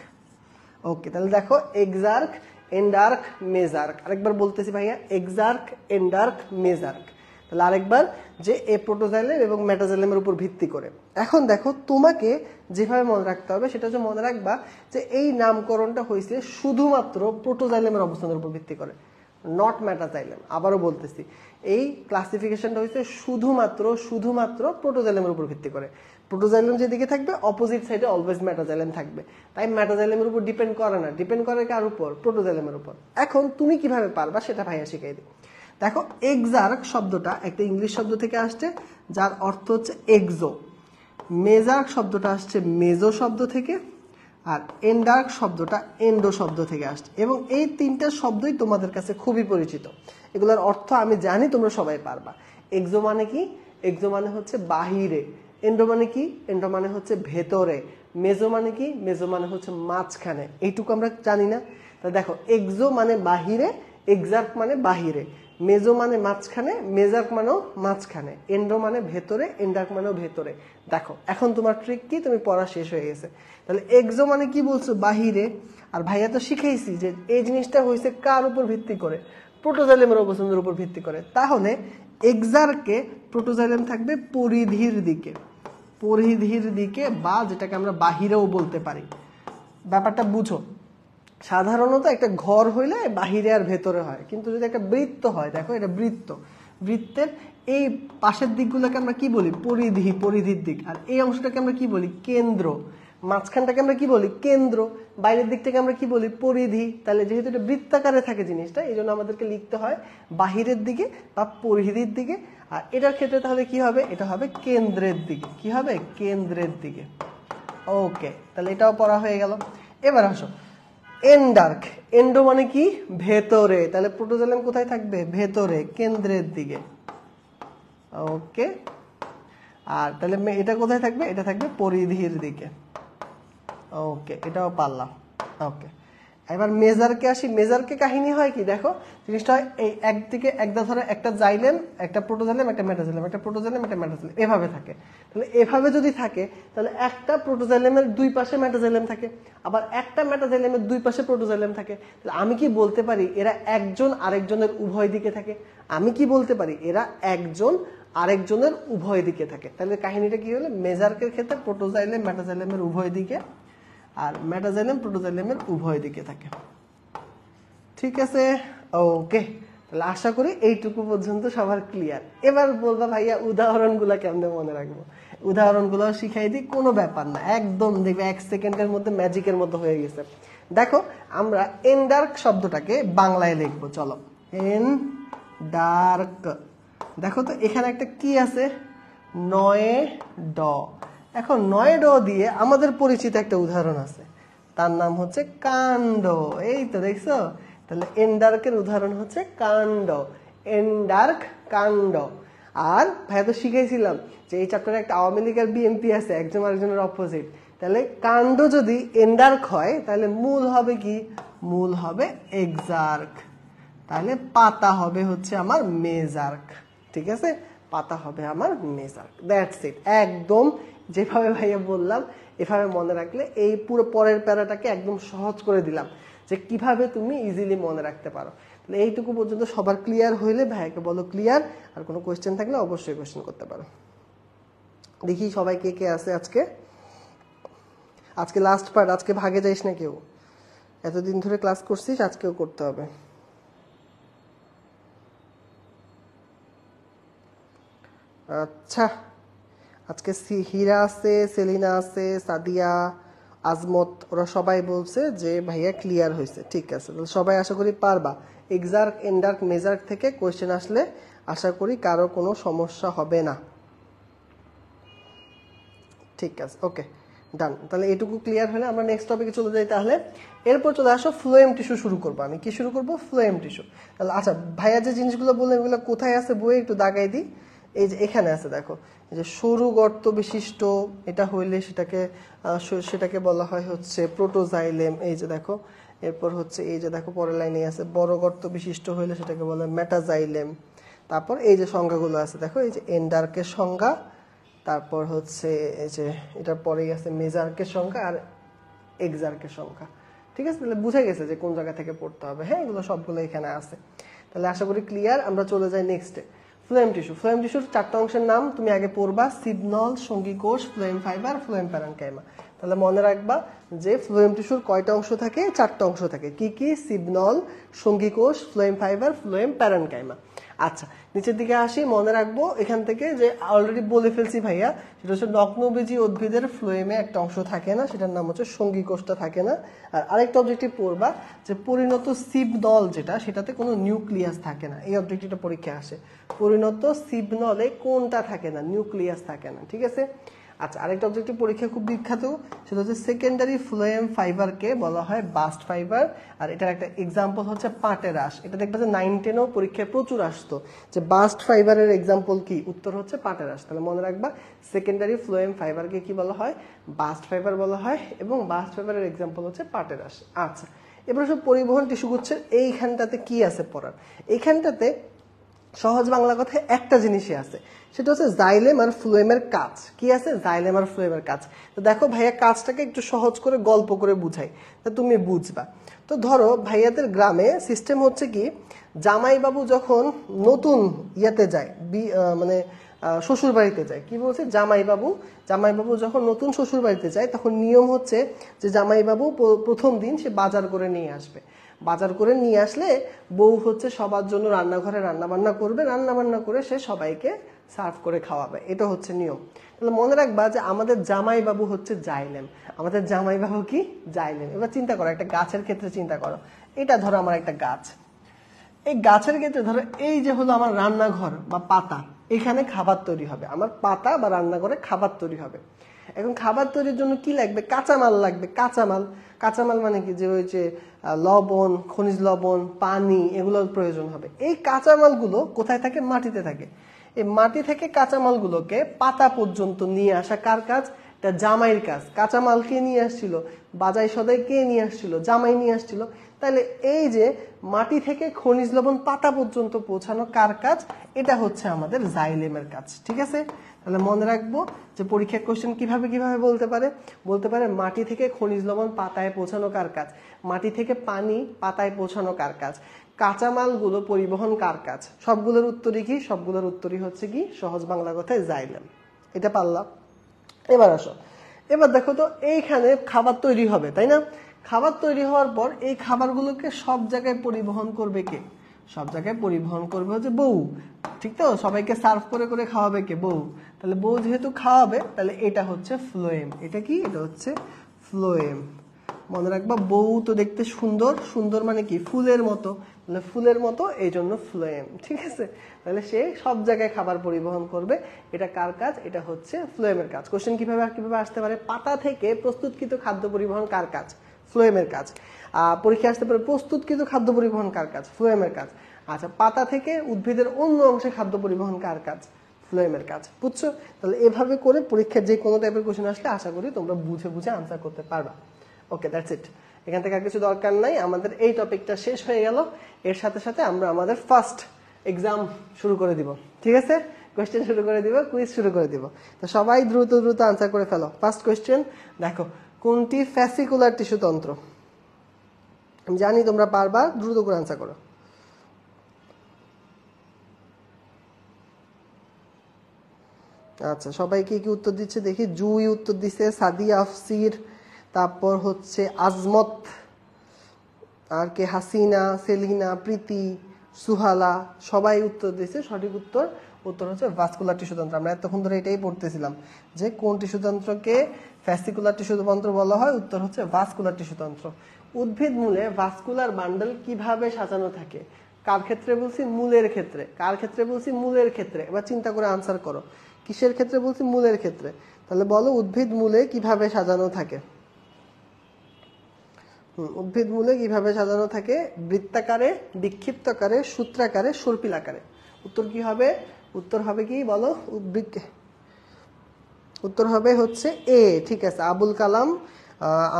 ওকে, তাহলে দেখো, এক্সার্ক, এন্ডার্ক, মেজার্ক। আরেকবার বলতেছি ভাইয়া, এক্সার্ক, এন্ডার্ক, মেজার্ক। তাহলে আরেকবার, যে এ প্রোটোজাইলেম এবং মেটাজাইলেমের উপর ভিত্তি করে। এখন দেখো, তোমাকে যেভাবে মনে রাখতে হবে সেটা হচ্ছে, মনে রাখবা যে এই নামকরণটা হয়েছে শুধুমাত্র প্রোটোজাইলেমের অবস্থানের উপর ভিত্তি করে, নট মেটাজাইলেম। আবারও বলতেছি, এই ক্লাসিফিকেশনটা হয়েছে শুধুমাত্র প্রোটোজাইলেমের উপর ভিত্তি করে। প্রোটোজাইলেম যেদিকে থাকবে, অপোজিট সাইডে অলওয়েজ মেটাজাইলেম থাকবে। তাই মেটাজাইলেমের উপর ডিপেন্ড করে না, ডিপেন্ড করে কার উপর? প্রোটোজাইলেমের উপর। এখন তুমি কিভাবে পারবা সেটা ভাইয়া শিখাই দিই। দেখো, এক্সার্ক শব্দটা একটা ইংলিশ শব্দ থেকে আসছে, যার অর্থ হচ্ছে এক্সো। মেজার্ক শব্দটা আসছে মেজো শব্দ থেকে, আর এন্ডার্ক শব্দটা এন্ডো শব্দ থেকে আসছে। এবং এই তিনটা শব্দই তোমাদের কাছে খুবই পরিচিত, এগুলোর অর্থ আমি জানি তোমরা সবাই পারবা। এক্সো মানে কি? এক্সো মানে হচ্ছে বাহিরে। এন্ডো মানে কি? এন্ডো মানে হচ্ছে ভেতরে। মেজো মানে কি? মেজো মানে হচ্ছে মাঝখানে। এইটুকু আমরা জানি না? তা দেখো, এক্সো মানে বাহিরে, এক্সার্ক মানে বাহিরে, মেজো মানে মাঝখানে, মেজার্ক মানেও মাঝখানে, এন্ডো মানে ভেতরে, এন্ডার্ক মানেও ভেতরে। দেখো, এখন তোমার ট্রিক কি? তুমি পড়া শেষ হয়ে গেছে। তাহলে এক্সো মানে কি বলছো? বাহিরে। আর ভাইয়া তো শিখাইছি যে এই জিনিসটা হয়েছে কার উপর ভিত্তি করে? প্রোটোজাইলেমের অবস্থানের উপর ভিত্তি করে। তাহলে এক্সার্কে প্রোটোজাইলেম থাকবে পরিধির দিকে, পরিধির দিকে, বা যেটাকে আমরা বাহিরেও বলতে পারি। ব্যাপারটা বুঝো, সাধারণত একটা ঘর হইলে বাহিরে আর ভেতরে হয়, কিন্তু যদি একটা বৃত্ত হয়, দেখো এটা বৃত্ত, বৃত্তের এই পাশের দিকগুলোকে আমরা কি বলি? পরিধি, পরিধির দিক। আর এই অংশটাকে আমরা কি বলি? কেন্দ্র। মাঝখানটাকে আমরা কি বলি? কেন্দ্র। বাইরের দিকটাকে আমরা কি বলি? পরিধি। তাহলে যেহেতু এটা বৃত্তাকারে থাকে জিনিসটা, এই জন্য আমাদেরকে লিখতে হয় বাহিরের দিকে বা পরিধির দিকে। আর এটার ক্ষেত্রে তাহলে কি হবে? এটা হবে কেন্দ্রের দিকে। কি হবে? কেন্দ্রের দিকে। ওকে, তাহলে এটাও পড়া হয়ে গেল। এবার আসো, এন্ডার্ক। এন্ডো মানে কি? ভেতরে। তাহলে প্রোটোজাইলেম কোথায় থাকবে? ভেতরে, কেন্দ্রের দিকে। ওকে, আর তাহলে এটা কোথায় থাকবে? এটা থাকবে পরিধির দিকে। ওকে, এটাও পারলাম। ওকে, এবার মেজারকে আসি। মেজারকে কাহিনী হয় কি দেখো, জিনিসটা হয় এই একদিকে একদা ধরে একটা জাইলেম, একটা প্রোটোজাইলেম, একটা মেটাজাইলেম, একটা প্রোটোজাইলেম, একটা মেটাজাইলেম, এভাবে থাকে। তাহলে এভাবে যদি থাকে তাহলে একটা প্রোটোজাইলেমের দুই পাশে মেটাজাইলেম থাকে, আবার একটা মেটাজাইলেমের দুই পাশে প্রোটোজাইলেম থাকে। তাহলে আমি কি বলতে পারি এরা একজন আরেকজনের উভয় দিকে থাকে? আমি কি বলতে পারি এরা একজন আরেকজনের উভয় দিকে থাকে। তাহলে কাহিনীটা কি হলো, মেজার্কের ক্ষেত্রে প্রোটোজাইলেম মেটাজাইলেমের উভয় দিকে, আর মেটাজাইলেম প্রোটোজাইলেমের উভয় দিকে থাকে। ঠিক আছে, ওকে। তাহলে আশা করি এইটুকু পর্যন্ত সবার ক্লিয়ার। এবার বলবা ভাইয়া উদাহরণগুলো কেমনে মনে রাখবো? উদাহরণগুলো শিখাই দিই, কোনো ব্যাপার না, একদম দেখবে 1 সেকেন্ডের মধ্যে ম্যাজিকের মতো হয়ে গেছে। দেখো আমরা এন ডার্ক শব্দটাকে বাংলায় লিখবো, চলো। এন ডার্ক, দেখো তো এখানে একটা কি আছে, নয়ে ড। এখন নয় ড দিয়ে আমাদের পরিচিত একটা উদাহরণ আছে, তার নাম হচ্ছে কাণ্ড। এই তো দেখছো, তাহলে এন্ডার্কের উদাহরণ হচ্ছে কাণ্ড, এন্ডার্ক কাণ্ড। আর ভাইয়া তো শিখাইছিলাম যে এই চ্যাপ্টারে একটা আওয়ামী লীগ আর বিএনপি আছে, একজন আরেকজনের অপোজিট। তাহলে কাণ্ড যদি এন্ডার্ক হয় তাহলে মূল হবে কি? মূল হবে এক্সার্ক। তাহলে পাতা হবে হচ্ছে আমার মেজার্ক। ঠিক আছে, পাতা হবে আমার মেজার্ক। দ্যাটস ইট, একদম যেভাবে ভাইয়া বললাম এভাবে মনে রাখলে এই পুরো পরের প্যারাটাকে একদম সহজ করে দিলাম যে কিভাবে তুমি ইজিলি মনে রাখতে পারো। তাহলে এইটুকু পর্যন্ত সবার ক্লিয়ার হইলে ভাইয়াকে বলো ক্লিয়ার। আর কোনো কোয়েশ্চেন থাকলে অবশ্যই কোয়েশ্চেন করতে পারো। দেখি সবাই কে কে আছে আজকে। আজকে লাস্ট পার্ট, আজকে ভাগে যাইস না কেউ, এতদিন ধরে ক্লাস করছিস, আজকেও করতে হবে। আচ্ছা, আজকে হীরা আছে, সেলিনা আছে, সাদিয়া, আজমত, ওরা সবাই বলছে যে ভাইয়া ক্লিয়ার হয়েছে। ঠিক আছে, তাহলে সবাই আশা করি পারবা। এক্সার্ক, এন্ডার্ক, মেজার্ক থেকে কোয়েশ্চেন আসলে আশা করি কারো কোনো সমস্যা হবে না। ঠিক আছে, ওকে, ডান। তাহলে এটুকু ক্লিয়ার হলে আমরা নেক্সট টপিকে চলে যাই। তাহলে এরপর চলে আসো ফ্লোয়েম টিস্যু শুরু করবো। আমি কি শুরু করবো? Phloem tissue. তাহলে আচ্ছা, ভাইয়া যে জিনিসগুলো বললেন এগুলো কোথায় আছে বইয়ে একটু দাগাই দিই। এই যে এখানে আছে, দেখো, এই যে সরু গর্ত বিশিষ্ট, এটা হইলে সেটাকে বলা হয় হচ্ছে প্রোটোজাইলেম। এই যে দেখো, এরপর হচ্ছে এই যে দেখো পরের লাইনে আছে, বড় গর্ত বিশিষ্ট হইলে সেটাকে বলে মেটাজাইলেম। তারপর এই যে সংজ্ঞাগুলো আছে, দেখো এই যে এন্ডার্কের সংজ্ঞা, তারপর হচ্ছে এই যে এটার পরেই আছে মেজার্কের সংখ্যা আর এক্সার্কের সংখ্যা। ঠিক আছে, তাহলে বুঝে গেছে যে কোন জায়গা থেকে পড়তে হবে। হ্যাঁ, এগুলো সবগুলো এখানে আছে। তাহলে আশা করি ক্লিয়ার। আমরা চলে যাই নেক্সটে, ফ্লোয়েম টিস্যু। ফ্লোয়েম টিস্যুর 4টা অংশের নাম তুমি আগে পড়বা, সিবনল, সঙ্গীকোষ, ফ্লোয়েম ফাইবার, ফ্লোয়েম প্যারেনকাইমা। তাহলে মনে রাখবা যে ফ্লোয়েম টিস্যুর কয়টা অংশ থাকে? 4টা অংশ থাকে। কি কি? সিবনল, সঙ্গীকোষ, ফ্লোয়েম ফাইবার, ফ্লোয়েম প্যারেনকাইমা। আচ্ছা, নিচের দিকে আসি, মনে রাখবো এখান থেকে যে অলরেডি বলে ফেলছি ভাইয়া, সেটা হচ্ছে নগ্নবীজী উদ্ভিদের ফ্লোয়েমে একটা অংশ থাকে না, সেটার নাম হচ্ছে সঙ্গীকোষটা থাকে না। আর আরেকটা অবজেক্টিভ পড়বা যে পরিণত সিবনল যেটা, সেটাতে কোনো নিউক্লিয়াস থাকে না। এই অবজেক্টিভটা পরীক্ষায় আসে, পরিণত সিবনলে কোনটা থাকে না? নিউক্লিয়াস থাকে না। ঠিক আছে, আচ্ছা, আরেকটা অবজেক্টিভ পরীক্ষা খুব বিখ্যাত, সেটা হচ্ছে সেকেন্ডারি ফ্লোয়েম ফাইবারকে বলা হয় বাস্ট ফাইবার। আর এটার একটা এক্সাম্পল হচ্ছে পাটের আঁশ। এটা দেখবে যে 9-10 পরীক্ষায় প্রচুর আসতো যে বাস্ট ফাইবারের এক্সাম্পল কি? উত্তর হচ্ছে পাটের আঁশ। তাহলে মনে রাখবা সেকেন্ডারি ফ্লোয়েম ফাইবারকে কি বলা হয়? বাস্ট ফাইবার বলা হয়, এবং বাস্ট ফাইবারের এক্সাম্পল হচ্ছে পাটের আঁশ। আচ্ছা, এবার সব পরিবহন টিস্যু গুচ্ছের এইখানটাতে কি আছে পড়ার? এইখানটাতে সহজ বাংলা কথায় একটা জিনিসই আছে, সেটা হচ্ছে জাইলেম আর ফ্লোয়েমের কাজ। কি আছে? জাইলেম আর ফ্লোয়েমের কাজ। তো দেখো ভাইয়া কাজটাকে একটু সহজ করে গল্প করে বুঝাই, তা তুমি বুঝবা। তো ধরো ভাইয়াদের গ্রামে সিস্টেম হচ্ছে কি, জামাইবাবু যখন নতুন ইয়াতে যায়, মানে শ্বশুর বাড়িতে যায়, কি বলছে, জামাইবাবু যখন নতুন শ্বশুর বাড়িতে যায়, তখন নিয়ম হচ্ছে যে জামাইবাবু প্রথম দিন সে বাজার করে নিয়ে আসবে। বাজার করে নিয়ে আসলে বউ হচ্ছে সবার জন্য রান্নাঘরে রান্নাবান্না করবে, রান্নাবান্না করে সে সবাইকে সার্ভ করে খাওয়াবে। এটা হচ্ছে নিয়ম। তাহলে মনে রাখবা যে আমাদের জামাইবাবু হচ্ছে জাইলেম। আমাদের জামাইবাবু কি? জাইলেম। এবার চিন্তা করো, একটা গাছের ক্ষেত্রে চিন্তা করো, এটা ধরো আমার একটা গাছ, এই গাছের ক্ষেত্রে ধরো এই যে হলো আমার রান্নাঘর বা পাতা, এখানে খাবার তৈরি হবে। আমার পাতা বা রান্নাঘরে খাবার তৈরি হবে। এখন খাবার তৈরির জন্য কি লাগবে? কাঁচামাল লাগবে। কাঁচামাল মানে কি, যে ওই যে লবণ, খনিজ লবণ, পানি, এগুলোর প্রয়োজন হবে। এই কাঁচামালগুলো কোথায় থাকে? মাটিতে থাকে। এই মাটি থেকে কাঁচামালগুলোকে পাতা পর্যন্ত নিয়ে আসা কার কাজ? এটা জামাইয়ের কাজ। কাঁচামাল কে নিয়ে আসছিল? বাজাই সদাই কে নিয়ে আসছিল? জামাই নিয়ে আসছিল। তাহলে এই যে মাটি থেকে খনিজ লবণ পাতা পর্যন্ত পৌঁছানো কার কাজ? এটা হচ্ছে আমাদের জাইলেমের কাজ। ঠিক আছে, তাহলে মনে রাখবো যে পরীক্ষার কোশ্চেন কিভাবে কিভাবে বলতে পারে। বলতে পারে মাটি থেকে খনিজ লবণ পাতায় পৌঁছানো কার কাজ? মাটি থেকে পানি পাতায় পৌঁছানো কার কাজ? কাঁচামালগুলো পরিবহন কার কাজ? সবগুলোর উত্তরই কি? সবগুলোর উত্তরই হচ্ছে কি সহজ বাংলা কথায় জাইলেম। এটা পারলাম। এবার আসো, এবার দেখো তো এইখানে খাবার তৈরি হবে, তাই না? খাবার তৈরি হওয়ার পর এই খাবারগুলোকে সব জায়গায় পরিবহন করবে কে? সব জায়গায় পরিবহন করবে হচ্ছে বউ, ঠিক তো? সবাইকে সার্ভ করে করে খাওয়াবে কে? বউ। তাহলে বউ যেহেতু খাওয়াবে তাহলে এটা হচ্ছে ফ্লোয়েম। এটা কি? এটা হচ্ছে ফ্লোয়েম। মনে রাখবা বউ তো দেখতে সুন্দর, সুন্দর মানে কি? ফুলের মতো, তাহলে ফুলের মতো এই জন্য ফ্লোয়েম। ঠিক আছে, তাহলে সে সব জায়গায় খাবার পরিবহন করবে। এটা কার কাজ? এটা হচ্ছে ফ্লোয়েমের কাজ। কোশ্চেন কিভাবে কিভাবে আসতে পারে? পাতা থেকে প্রস্তুতকৃত খাদ্য পরিবহন কার কাজ? ফ্লোয়েমের কাজ। পরীক্ষা আসতে পারে প্রস্তুতকৃত খাদ্য পরিবহন কার কাজ? ফ্লোয়েমের কাজ। আচ্ছা, পাতা থেকে উদ্ভিদের অন্য অংশে খাদ্য পরিবহন কার কাজ? ফ্লোয়েমের কাজ। বুঝছো? তাহলে এভাবে করে পরীক্ষার যে কোনো টাইপের কোশ্চেন আসলে আশা করি তোমরা বুঝে বুঝে আনসার করতে পারবা। ওকে, দ্যাটস ইট। এখান থেকে আর কিছু দরকার নাই, আমাদের এই টপিকটা শেষ হয়ে গেল। এর সাথে সাথে আমরা আমাদের ফার্স্ট এক্সাম শুরু করে দিব। ঠিক আছে, কোয়েশ্চেন শুরু করে দিব, কুইজ শুরু করে দিব। তো সবাই দ্রুত দ্রুত আনসার করে ফেলো। ফার্স্ট কোয়েশ্চেন দেখো, কোনটি ফ্যাসিকুলার টিস্যু তন্ত্র? আমি জানি তোমরা পারবা, দ্রুত করে আনসার করো। আচ্ছা, সবাই কি কি উত্তর দিচ্ছে দেখি। জুই উত্তর দিচ্ছে, সাদিয়া আফসির, তারপর হচ্ছে আজমত, আর কে? হাসিনা, সেলিনা, প্রীতি, সুহালা, সবাই উত্তর দিচ্ছে। সঠিক উত্তর হচ্ছে ভাস্কুলার টিস্যুতন্ত্র। আমরা এতক্ষণ ধরে এটাই পড়তেছিলাম যে কোন টিস্যুতন্ত্রকে ফ্যাসিকুলার টিস্যুতন্ত্র বলা হয়। উত্তর হচ্ছে ভাস্কুলার টিস্যুতন্ত্র। উদ্ভিদ মূলে ভাস্কুলার বান্ডল কিভাবে সাজানো থাকে? কার ক্ষেত্রে বলছি? মূলের ক্ষেত্রে। কার ক্ষেত্রে বলছি? মূলের ক্ষেত্রে। এবার চিন্তা করে আনসার করো, কিসের ক্ষেত্রে বলছি? মূলের ক্ষেত্রে। তাহলে বলো উদ্ভিদ মূলে কিভাবে সাজানো থাকে? উদ্ভিদ মূলে কিভাবে সাজানো থাকে? বৃত্তাকারে, বিক্ষিপ্তাকারে, সূত্রাকারে, সর্পিলাকারে। উত্তর কি হবে? উত্তর হবে কি বলো? উত্তর হবে হচ্ছে এ। ঠিক আছে, আবুল কালাম,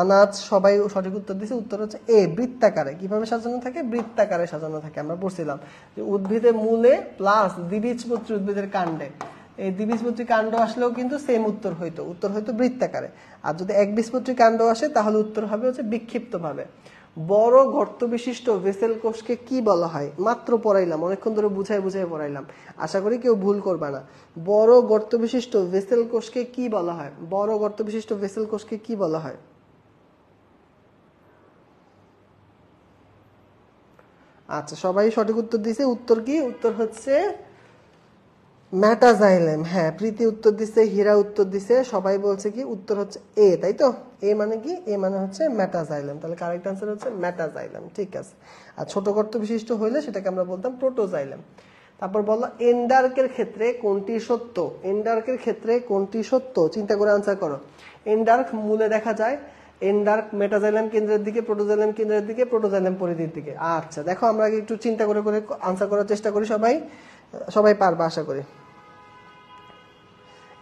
আনাজ সবাই সঠিক উত্তর দিয়েছে। উত্তর হচ্ছে এ, বৃত্তাকারে। কিভাবে সাজানো থাকে? বৃত্তাকারে সাজানো থাকে। আমরা পড়ছিলাম যে উদ্ভিদের মূলে প্লাস দ্বিবীজপত্রী উদ্ভিদের কাণ্ডে, এই দ্বিবীজপত্রী কাণ্ড আসলেও কিন্তু সেম উত্তর হইতো। উত্তর হয়তো বৃত্তাকারে। আর যদি একবীজপত্রী কাণ্ড আসে তাহলে উত্তর হবে হচ্ছে বিক্ষিপ্ত ভাবে। বড় গর্ত বিশিষ্ট ভেসেল কোষকে কি বলা হয়? মাত্র পড়াইলাম, অনেকক্ষণ ধরে বুঝাই বুঝাই পড়াইলাম, আশা করি কেউ ভুল করবা না। বড় গর্ত বিশিষ্ট ভেসেল কোষকে কি বলা হয়? বড় গর্ত বিশিষ্ট ভেসেল কোষকে কি বলা হয়? আচ্ছা, সবাই সঠিক উত্তর দিয়েছে। উত্তর কি? উত্তর হচ্ছে মেটাজাইলেম। হ্যাঁ, প্রীতি উত্তর দিছে, হীরা উত্তর দিছে, সবাই বলছে কি উত্তর হচ্ছে এ, তাই তো? এ মানে কি? এ মানে হচ্ছে মেটাজাইলেম। তাহলে কারেক্ট আনসার হচ্ছে মেটাজাইলেম। ঠিক আছে। আর ছোট গর্ত বিশিষ্ট হইলে সেটাকে আমরা বলতাম প্রোটোজাইলেম। তারপর বললো এন্ডার্কের ক্ষেত্রে কোনটি সত্য? এন্ডার্কের ক্ষেত্রে কোনটি সত্য? চিন্তা করে আনসার করো। এন্ডার্ক মূলে দেখা যায়, এন্ডার্ক মেটাজাইলেম কেন্দ্রের দিকে, প্রোটোজাইলেম কেন্দ্রের দিকে, প্রোটোজাইলেম পরিধির দিকে। আচ্ছা, দেখো আমরা একটু চিন্তা করে করে আনসার করার চেষ্টা করি। সবাই সবাই পারবা আশা করি।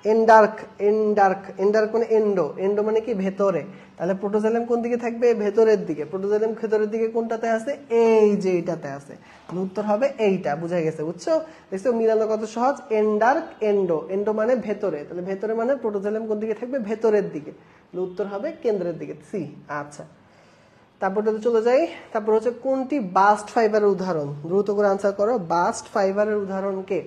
এন্ডার্ক, এন্ডার্ক, এন্ডার্ক মানে এন্ডো, এন্ডো মানে কি? ভেতরে। তাহলে প্রোটোজাইলেম কোন দিকে থাকবে? ভেতরের দিকে। প্রোটোজাইলেম ভেতরের দিকে কোনটাতে আছে? এই যে এইটাতে আছে। উত্তর হবে এইটা। বুঝা গেছে? বুঝছো? দেখছো মিলানো কত সহজ। এন্ডার্ক, এন্ডো, এন্ডো মানে ভেতরে, তাহলে ভেতরে মানে প্রোটোজাইলেম কোন দিকে থাকবে? ভেতরের দিকে। উত্তর হবে কেন্দ্রের দিকে, সি। আচ্ছা, তারপরটাতে চলে যাই। তারপর হচ্ছে কোনটি বাস্ট ফাইবারের উদাহরণ? দ্রুত করে আনসার করো। বাস্ট ফাইবারের উদাহরণ কে?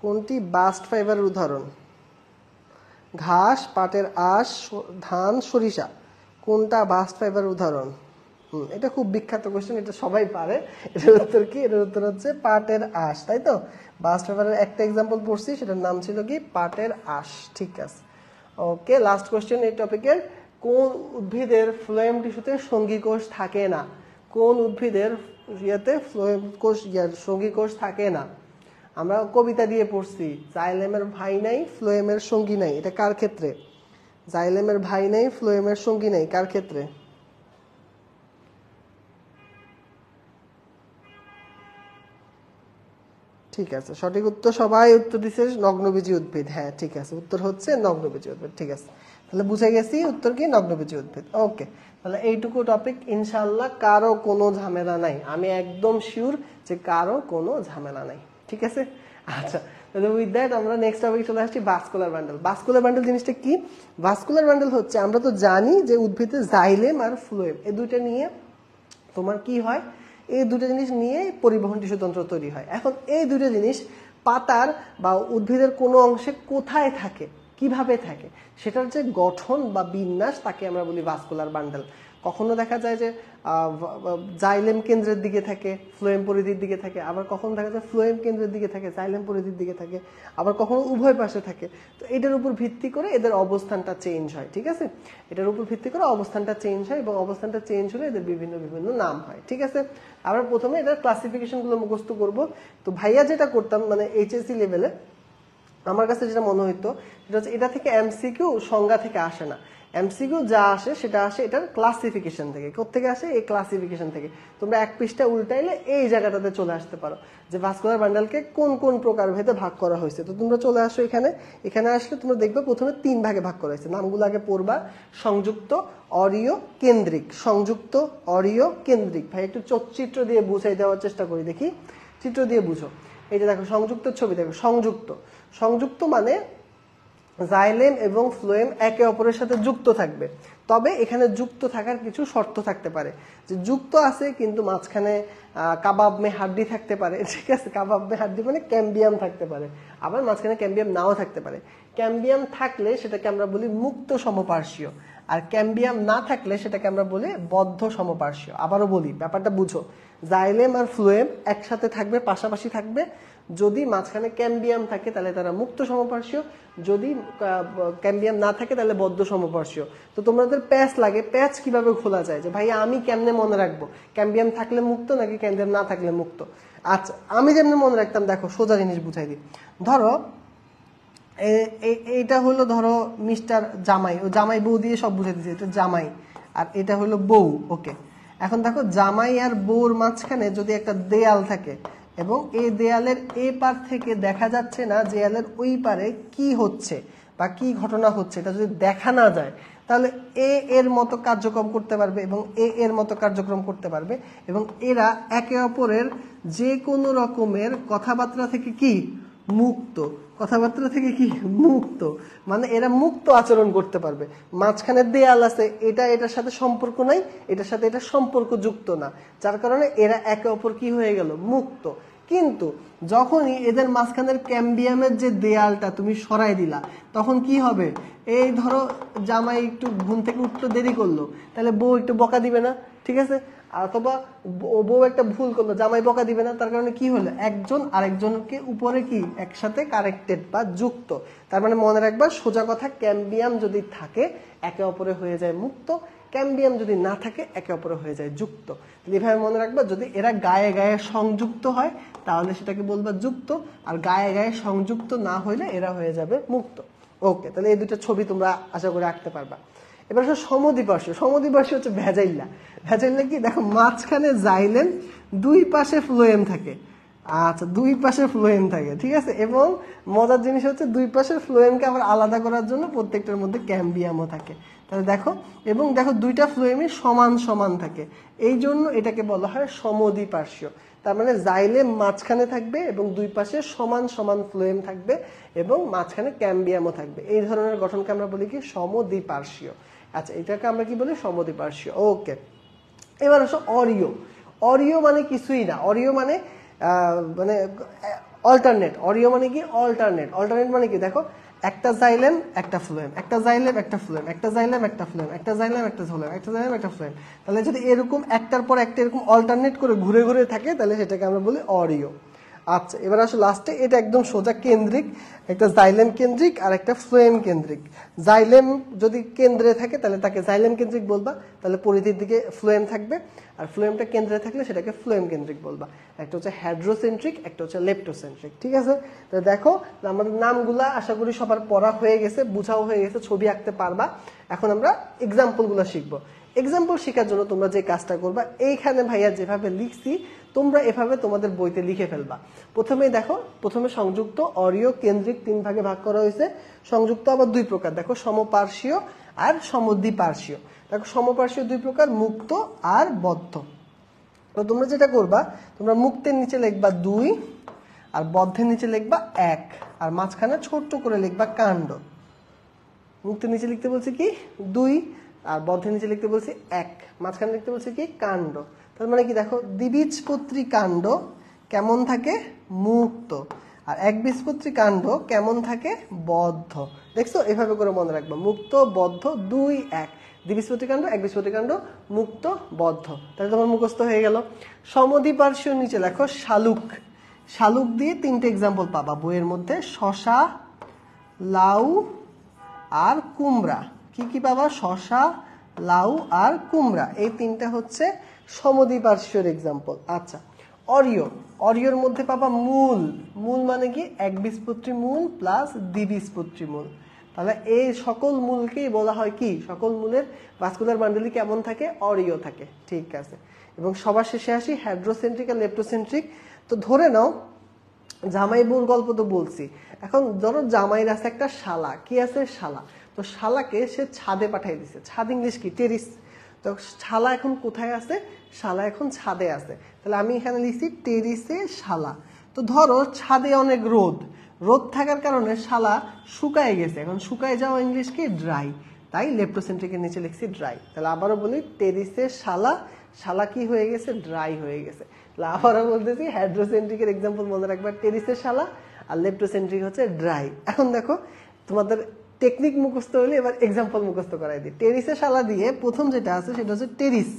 কোনটি বাস্ট ফাইবারের উদাহরণ? ঘাস, পাটের আঁশ, ধান, সরিষা, কোনটা বাস্ট ফাইবারের উদাহরণ? এটা খুব বিখ্যাত কোশ্চেন, এটা সবাই পারে। এটার উত্তর কি? এটার উত্তর হচ্ছে পাটের আঁশ, তাই তো? বাস্ট ফাইবারের একটা এক্সাম্পল পড়ছি, সেটার নাম ছিল কি? পাটের আঁশ। ঠিক আছে, ওকে। লাস্ট কোশ্চেন এই টপিকের। কোন উদ্ভিদের ফ্লোয়েম টিস্যুতে সঙ্গী কোষ থাকে না? কোন উদ্ভিদের ইয়েতে ফ্লোয়েম কোষ, সঙ্গী কোষ থাকে না? আমরা কবিতা দিয়ে পড়ছি, জাইলেমের ভাই নাই, ফ্লোয়েমের সঙ্গী নাই। এটা কার ক্ষেত্রে? জাইলেমের ভাই নাই, ফ্লোয়েমের সঙ্গী নাই, কার ক্ষেত্রে? ঠিক আছে, সঠিক উত্তর সবাই উত্তর দিচ্ছে নগ্নবীজী উদ্ভিদ। হ্যাঁ ঠিক আছে, উত্তর হচ্ছে নগ্নবীজী উদ্ভিদ। ঠিক আছে, তাহলে বুঝে গেছি উত্তর কি নগ্নবীজী উদ্ভিদ। ওকে, তাহলে এইটুকু টপিক ইনশাল্লাহ কারো কোনো ঝামেলা নাই, আমি একদম শিওর যে কারো কোনো ঝামেলা নাই। ঠিক আছে, আচ্ছা তাহলে উইথ দ্যাট আমরা নেক্সট টপিক চলে আসছি ভাস্কুলার বান্ডেল। ভাস্কুলার বান্ডেল জিনিসটা কি? ভাস্কুলার বান্ডেল হচ্ছে, আমরা তো জানি যে উদ্ভিদের জাইলেম আর ফ্লোয়েম এই দুইটা নিয়ে তোমার কি হয়, এই দুটো জিনিস নিয়ে পরিবহন টিস্যুতন্ত্র তৈরি হয়। এখন এই দুটো জিনিস পাতার বা উদ্ভিদের কোনো অংশে কোথায় থাকে, কিভাবে থাকে, সেটার যে গঠন বা বিন্যাস তাকে আমরা বলি ভাস্কুলার বান্ডেল। কখনো দেখা যায় যে জাইলেম কেন্দ্রের দিকে থাকে, ফ্লোয়েম পরিধির দিকে থাকে, আবার কখনো দেখা যায় ফ্লোয়েম কেন্দ্রের দিকে থাকে, জাইলেম পরিধির দিকে থাকে, আবার কখনো উভয় পাশে থাকে। তো এটার উপর ভিত্তি করে এদের অবস্থানটা চেঞ্জ হয়। ঠিক আছে, এটার উপর ভিত্তি করে অবস্থানটা চেঞ্জ হয় এবং অবস্থানটা চেঞ্জ হলে এদের বিভিন্ন বিভিন্ন নাম হয়। ঠিক আছে, আমরা প্রথমে এটার ক্লাসিফিকেশনগুলো মুখস্থ করব। তো ভাইয়া যেটা করতাম মানে এইচএসসি লেভেলে আমার কাছে যেটা মনে হইতো সেটা হচ্ছে এটা থেকে এমসিকিউ সংজ্ঞা থেকে আসে না, এমসিকিউ যা আসে সেটা আসে এটার ক্লাসিফিকেশন থেকে। কোত্থেকে আসে? এই ক্লাসিফিকেশন থেকে। তোমরা এক পৃষ্ঠা উল্টাইলে এই জায়গাটাতে চলে আসতে পারো যে ভাস্কুলার বান্ডেলকে কোন কোন প্রকার ভেদে ভাগ করা হয়েছে। তো তোমরা চলে আসো এখানে, এখানে আসলে তোমরা দেখবে প্রথমে 3 ভাগে ভাগ করা হয়েছে। নামগুলো আগে পড়বা, সংযুক্ত, অরীয়, কেন্দ্রিক। সংযুক্ত, অরীয়, কেন্দ্রিক। ভাই একটু চিত্র দিয়ে বুঝাই দেওয়ার চেষ্টা করি, দেখি চিত্র দিয়ে বুঝো। এই যে দেখো সংযুক্তের ছবি দেখো, সংযুক্ত, সংযুক্ত মানে জাইলেম এবং ফ্লোয়েম একে অপরের সাথে যুক্ত থাকবে। তবে এখানে যুক্ত থাকার কিছু শর্ত থাকতে পারে, যে যুক্ত আছে কিন্তু মাঝখানে কাবাব মে হাড্ডি থাকতে পারে। ঠিক আছে, কাবাব মে হাড্ডি মানে ক্যাম্বিয়াম থাকতে পারে, আবার মাঝখানে ক্যাম্বিয়াম নাও থাকতে পারে। ক্যাম্বিয়াম থাকলে সেটাকে আমরা বলি মুক্ত সমপার্শ্বীয়, আর ক্যাম্বিয়াম না থাকলে সেটাকে আমরা বলি বদ্ধ সমপার্শ্বীয়। আবারও বলি, ব্যাপারটা বুঝো, জাইলেম আর ফ্লোয়েম একসাথে থাকবে, পাশাপাশি থাকবে। যদি মাঝখানে ক্যাম্বিয়াম থাকে তাহলে তারা মুক্ত সমপার্শ্বীয়, যদি ক্যাম্বিয়াম না থাকে তাহলে বদ্ধ সমপার্শ্বীয়। তো তোমাদের প্যাচ লাগে, প্যাচ কিভাবে খোলা যায়, যে ভাই আমি কেমনে মনে রাখবো ক্যাম্বিয়াম থাকলে মুক্ত নাকি ক্যাম্বিয়াম না থাকলে মুক্ত? আচ্ছা আমি যেমনি মনে রাখতাম, দেখো সোজা জিনিস বুঝাই দিই। ধরো এইটা হলো ধরো মিস্টার জামাই, ও জামাই বউ দিয়ে সব বুঝাই দিচ্ছে, এটা জামাই আর এটা হলো বউ। ওকে, এখন দেখো জামাই আর বউর মাঝখানে যদি একটা দেয়াল থাকে এবং এই দেয়ালের এ পার থেকে দেখা যাচ্ছে না দেয়ালের ওই পারে কি হচ্ছে বা কি ঘটনা হচ্ছে, এটা যদি দেখা না যায় তাহলে এ এর মতো কার্যক্রম করতে পারবে এবং এ এর মতো কার্যক্রম করতে পারবে, এবং এরা একে অপরের যে কোনো রকমের কথাবার্তা থেকে কি মুক্ত, কথাবার্তা থেকে কি মুক্ত, মানে এরা মুক্ত আচরণ করতে পারবে। মাঝখানে দেয়াল আছে, এটা এটার সাথে সম্পর্ক নাই, এটার সাথে এটা সম্পর্ক যুক্ত না, যার কারণে এরা একে অপর কি হয়ে গেল মুক্ত। কিন্তু যখনই এদের মাঝখানের ক্যাম্বিয়ামের যে দেয়ালটা তুমি সরাই দিলা তখন কি হবে? এই ধরো জামাই একটু ঘুম থেকে উঠতে দেরি করলো, তাহলে বউ একটু বকা দিবে না? ঠিক আছে, অথবা বউ একটা ভুল করলো, জামাই বকা দিবে না? তার কারণে কি হলো? একজন আরেকজনকে উপরে কি একসাথে কানেক্টেড বা যুক্ত। তার মানে মনে রাখবা সোজা কথা, ক্যাম্বিয়াম যদি থাকে একে অপরে হয়ে যায় মুক্ত, ক্যাম্বিয়াম যদি না থাকে একে অপরে হয়ে যায় যুক্ত। এভাবে মনে রাখবা, যদি এরা গায়ে গায়ে সংযুক্ত হয় তাহলে সেটাকে বলবা যুক্ত, আর গায়ে গায়ে সংযুক্ত না হইলে এরা হয়ে যাবে মুক্ত। ওকে, তাহলে এই দুটো ছবি তোমরা আশা করে আঁকতে পারবা। এবার আসলে সমদ্বিপার্শ্বীয়। সমদ্বিপার্শ্বীয় হচ্ছে ভেজাইল্লা। ভেজাইল্লা কি? দেখো মাঝখানে জাইলেম, দুই পাশে ফ্লোয়েম থাকে। আচ্ছা, দুই পাশে ফ্লোয়েম থাকে, ঠিক আছে। এবং মজার জিনিস হচ্ছে দুই পাশের ফ্লোয়েমকে আবার আলাদা করার জন্য প্রত্যেকটার মধ্যে ক্যাম্বিয়ামও থাকে। তাহলে দেখো, এবং দেখো দুইটা ফ্লোয়েমই সমান সমান থাকে, এই জন্য এটাকে বলা হয় সমদ্বিপার্শ্বীয়। তার মানে জাইলেম মাঝখানে থাকবে এবং দুই পাশে সমান সমান ফ্লোয়েম থাকবে এবং মাঝখানে ক্যাম্বিয়ামও থাকবে। এই ধরনের গঠনকে আমরা বলি কি? সমদ্বিপার্শ্বীয়। আচ্ছা, এটাকে আমরা কি বলি? সমদ্বিপার্শ্বীয়। ওকে, এবার আসো অরীয়। অরীয় মানে কিছুই না, অরীয় মানে মানে অল্টারনেট। অরীয় মানে কি? অল্টারনেট। অল্টারনেট মানে কি? দেখো একটা জাইলেম একটা ফ্লোয়েম, একটা জাইলেম একটা ফ্লোয়েম, একটা জাইলেম একটা ফ্লোয়েম, একটা জাইলেম একটা ফ্লোয়েম, একটা জাইলেম একটা ফ্লোয়েম। তাহলে যদি এরকম একটার পর একটা এরকম অল্টারনেট করে ঘুরে ঘুরে থাকে তাহলে সেটাকে আমরা বলি অরীয়। আচ্ছা, এবার আসলে লাস্টে এটা একদম সোজা কেন্দ্রিক, একটা জাইলেম কেন্দ্রিক আর একটা ফ্লোয়েম কেন্দ্রিক। জাইলেম যদি কেন্দ্রে থাকে তাহলে তাকে জাইলেম কেন্দ্রিক বলবা, তাহলে পরিধির দিকে ফ্লোয়েম থাকবে, আর ফ্লোয়েমটা কেন্দ্রে থাকলে সেটাকে ফ্লোয়েম কেন্দ্রিক বলবা। একটা হচ্ছে হাইড্রোসেন্ট্রিক, একটা হচ্ছে লেপ্টোসেন্ট্রিক। ঠিক আছে, তো দেখো আমাদের নামগুলা আশা করি সবার পড়া হয়ে গেছে, বুঝাও হয়ে গেছে, ছবি আঁকতে পারবা। এখন আমরা এক্সাম্পলগুলো শিখবো। এক্সাম্পল শেখার জন্য তোমরা যে কাজটা করবা, এইখানে ভাইয়া যেভাবে লিখছি তোমরা এভাবে তোমাদের বইতে লিখে ফেলবা। প্রথমেই দেখো, প্রথমে সংযুক্ত, অরীয়, কেন্দ্রিক 3 ভাগে ভাগ করা হয়েছে। সংযুক্ত আবার 2 প্রকার, দেখো সমপার্শ্বীয় আর সমদ্বিপার্শ্বীয়। দেখো সমপার্শ্বীয় 2 প্রকার, মুক্ত আর বদ্ধ। তো তোমরা যেটা করবা, তোমরা মুক্তের নিচে লিখবা 2 আর বদ্ধের নিচে লিখবা 1 আর মাঝখানে ছোট্ট করে লিখবা কাণ্ড। মুক্তের নিচে লিখতে বলছি কি 2 আর বদ্ধের নিচে লিখতে বলছি 1, মাঝখানে লিখতে বলছি কি কাণ্ড। তার মানে কি দেখো, দ্বিবীজপত্রী কাণ্ড কেমন থাকে? মুক্ত। আর একবীজপত্রী কাণ্ড কেমন থাকে? বদ্ধ। দেখছো, এভাবে করে মনে রাখবা, মুক্ত, বদ্ধ, 2, 1। দ্বিবীজপত্রী কাণ্ড, একবীজপত্রী কাণ্ড, মুক্ত, বদ্ধ। তাহলে তোমার মুখস্থ হয়ে গেল। সমদ্বিপার্শ্বীয় নিচে লেখো শালুক। শালুক দিয়ে 3টে এক্সাম্পল পাবা বইয়ের মধ্যে, শশা, লাউ আর কুমড়া। কি কি পাবা? শশা, লাউ আর কুমড়া। এই 3টা হচ্ছে সমদ্বিপার্শ্বীয় এক্সাম্পল। আচ্ছা, অরীয়। অরীয়র মধ্যে পাবা মূল। মূল মানে কি? একবীজপত্রী মূল প্লাস দ্বিবীজপত্রী মূল। তাহলে এই সকল মূলকেই বলা হয় কি? সকল মূলের ভাস্কুলার বান্ডেলই কেমন থাকে? অরীয় থাকে। ঠিক আছে। এবং সবার শেষে আসি হাইড্রোসেন্ট্রিক আর লেপ্টোসেন্ট্রিক। তো ধরে নাও জামাই বউর গল্প তো বলছি, এখন ধরো জামাইয়ের আছে একটা শালা। কি আছে? শালা। তো শালাকে সে ছাদে পাঠাই দিছে। ছাদ ইংলিশ কি? টেরিস। তো শালা এখন কোথায় আছে? শালা এখন ছাদে আছে। তাহলে আমি এখানে লিখছি টেরিসে শালা। তো ধরো ছাদে অনেক রোদ, রোদ থাকার কারণে শালা শুকায় গেছে। এখন শুকায় যাওয়া ইংলিশ কি? ড্রাই। তাই লেপ্টোসেন্ট্রিকের নিচে লিখছি ড্রাই। তাহলে আবারও বলি, টেরিসে শালা, শালা কি হয়ে গেছে? ড্রাই হয়ে গেছে। আবারও বলতেছি, হাইড্রোসেন্ট্রিকের এক্সাম্পল মনে রাখবা, টেরিসের শালা, আর লেপ্টোসেন্ট্রিক হচ্ছে ড্রাই। এখন দেখো, তোমাদের টেকনিক মুখস্থ হলে এবার এক্সাম্পল মুখস্থ করাই দিই। টেরিসের শালা দিয়ে প্রথম যেটা আছে সেটা হচ্ছে টেরিস।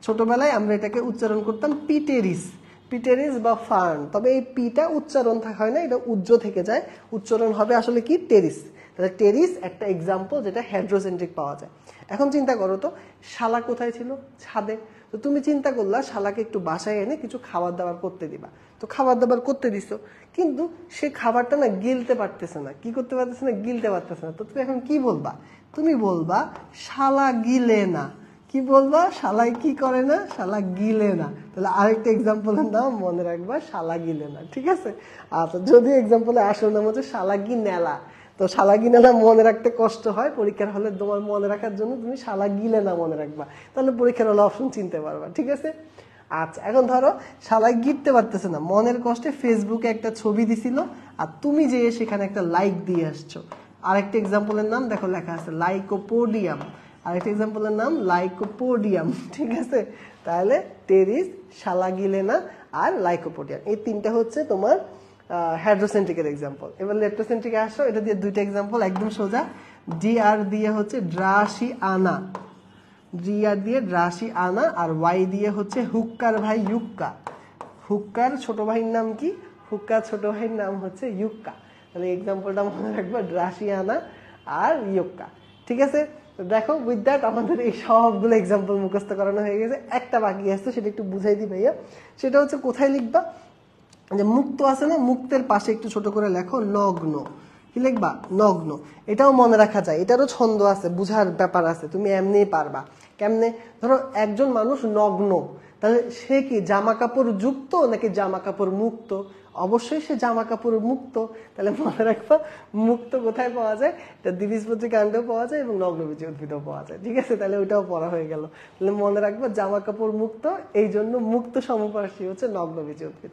ছোটবেলায় আমরা এটাকে উচ্চারণ করতাম পিটেরিস, পিটেরিস বা ফার্ন। তবে এই পিটা উচ্চারণ হয় না, এটা উজ্জ থেকে যায়, উচ্চারণ হবে আসলে কি? টেরিস। তাহলে টেরিস একটা এক্সাম্পল যেটা হাইড্রোসেন্ট্রিক পাওয়া যায়। এখন চিন্তা করো তো, শালা কোথায় ছিল? ছাদে। তো তুমি চিন্তা করলা শালাকে একটু বাসায় এনে কিছু খাবার দাবার করতে দিবা। তো খাবার দাবার করতে দিছো, কিন্তু সে খাবারটা না গিলতে পারতেছে না। কি করতে পারতেছে না? গিলতে পারতেছে না। তো তুমি এখন কি বলবা? তুমি বলবা শালা গিলে না। কি বলবা? শালাই কি করে না? শালা গিলে না। তাহলে আরেকটা এক্সাম্পলের নাম মনে রাখবা, শালা গিলে না। ঠিক আছে? আচ্ছা, যদি এক্সাম্পলে আসল নাম হচ্ছে শালা গিনেলা। তো শালা গিনেলা মনে রাখতে কষ্ট হয়, পরীক্ষার হলে তোমার মনে রাখার জন্য তুমি শালা গিলে না মনে রাখবা। তাহলে পরীক্ষার হলে অপশন চিনতে পারবা। ঠিক আছে? আচ্ছা, এখন ধরো শালাই গিরতে পারতেছে না, মনের কষ্টে ফেসবুকে একটা ছবি দিছিল আর তুমি যে সেখানে একটা লাইক দিয়ে আসছো। আরেকটা এক্সাম্পলের নাম দেখো লেখা আছে লাইকোপোডিয়াম। আরেকটা এক্সাম্পলের নাম লাইকোপোডিয়াম। ঠিক আছে? তাহলে টেরিস, শালা গিলেনা আর লাইকোপোডিয়াম, এই 3টা হচ্ছে তোমার হাইড্রোসেন্ট্রিকের এক্সাম্পল। এবার লেপ্টোসেন্ট্রিকে আসো, এটা দিয়ে 2টা এক্সাম্পল একদম সোজা। ডিআর দিয়ে হচ্ছে ড্রাসি আনা, ডিআর দিয়ে ড্রাসি আনা, আর ওয়াই দিয়ে হচ্ছে হুক্কার ভাই ইউক্কা। হুক্কার ছোট ভাইয়ের নাম কি? হুক্কার ছোট ভাইয়ের নাম হচ্ছে ইউক্কা। তাহলে এক্সাম্পলটা মনে রাখবা, ড্রাসি আনা আর ইউক্কা। ঠিক আছে? দেখো, উইথ দ্যাট আমাদের এই সবগুলো এক্সাম্পল মুখস্থ করানো হয়ে গেছে। একটা বাকি আসছে, সেটা একটু বুঝাই দিই ভাইয়া। সেটা হচ্ছে কোথায় লিখবা? যে মুক্ত আছে না, মুক্তের পাশে একটু ছোট করে লেখো নগ্ন। কি লিখবা? নগ্ন। এটাও মনে রাখা যায়, এটারও ছন্দ আছে, বুঝার ব্যাপার আছে, তুমি এমনিই পারবা। কেমনে? ধরো একজন মানুষ নগ্ন, তাহলে সে কি জামা কাপড় যুক্ত নাকি জামা কাপড় মুক্ত? অবশ্যই সে জামা কাপড় মুক্ত। তাহলে মনে রাখবা, মুক্ত কোথায় পাওয়া যায়? এটা দ্বিবীজপত্রী কাণ্ডেও পাওয়া যায় এবং নগ্নবীজী উদ্ভিদেও পাওয়া যায়। ঠিক আছে? তাহলে ওইটাও পড়া হয়ে গেল। তাহলে মনে রাখবা, জামা কাপড় মুক্ত, এই জন্য মুক্ত সমপার্শ্বী হচ্ছে নগ্নবীজী উদ্ভিদ।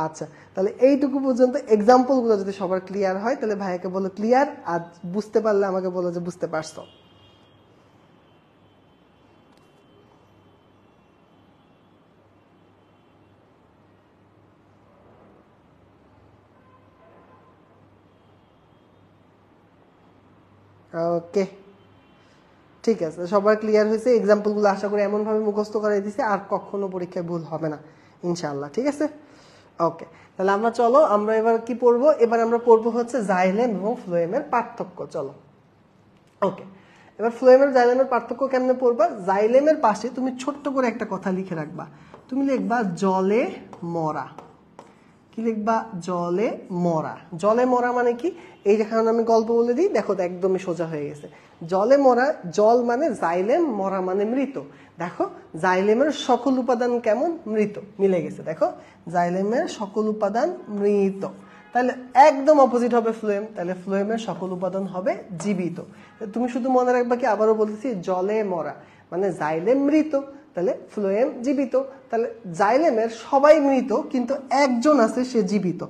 আচ্ছা, তাহলে এইটুকু পর্যন্ত এক্সাম্পল গুলো যদি সবার ক্লিয়ার হয়, তাহলে ভাইয়াকে বলো ক্লিয়ার, আর বুঝতে পারলে আমাকে বলো যে বুঝতে পারছো। ওকে, ঠিক আছে, সবার ক্লিয়ার হয়েছে। এক্সাম্পল গুলো আশা করি এমন ভাবে মুখস্থ করাই দিছে আর কখনো পরীক্ষায় ভুল হবে না ইনশাআল্লাহ। ঠিক আছে? ওকে, তাহলে আমরা চলো, আমরা এবার কি পড়বো? এবার আমরা পড়বো হচ্ছে জাইলেম এবং ফ্লোয়েমের পার্থক্য। চলো, ওকে, এবার ফ্লোয়েমের জাইলেমের পার্থক্য কেমনে পড়বা? জাইলেমের পাশে তুমি ছোট্ট করে একটা কথা লিখে রাখবা। তুমি লিখবা জলে মরা। কি লিখবা জলে মরা। জলে মরা মানে কি, এই যেখানে আমি গল্প বলে দিই, দেখো তো একদমই সোজা হয়ে গেছে। জলে মরা, জল মানে জাইলেম, মরা মানে মৃত। দেখো জাইলেমের সকল উপাদান কেমন, মৃত, মিলে গেছে। দেখো জাইলেমের সকল উপাদান মৃত, তাহলে একদম অপোজিট হবে ফ্লোয়েম, তাহলে ফ্লোয়েমের সকল উপাদান হবে জীবিত। তুমি শুধু মনে রাখবা কি, আবারও বলতেছি, জলে মরা মানে জাইলেম মৃত, তাহলে ফ্লোয়েম জীবিত। তাহলে জাইলেমের সবাই মৃত কিন্তু একজন আছে সে জীবিত,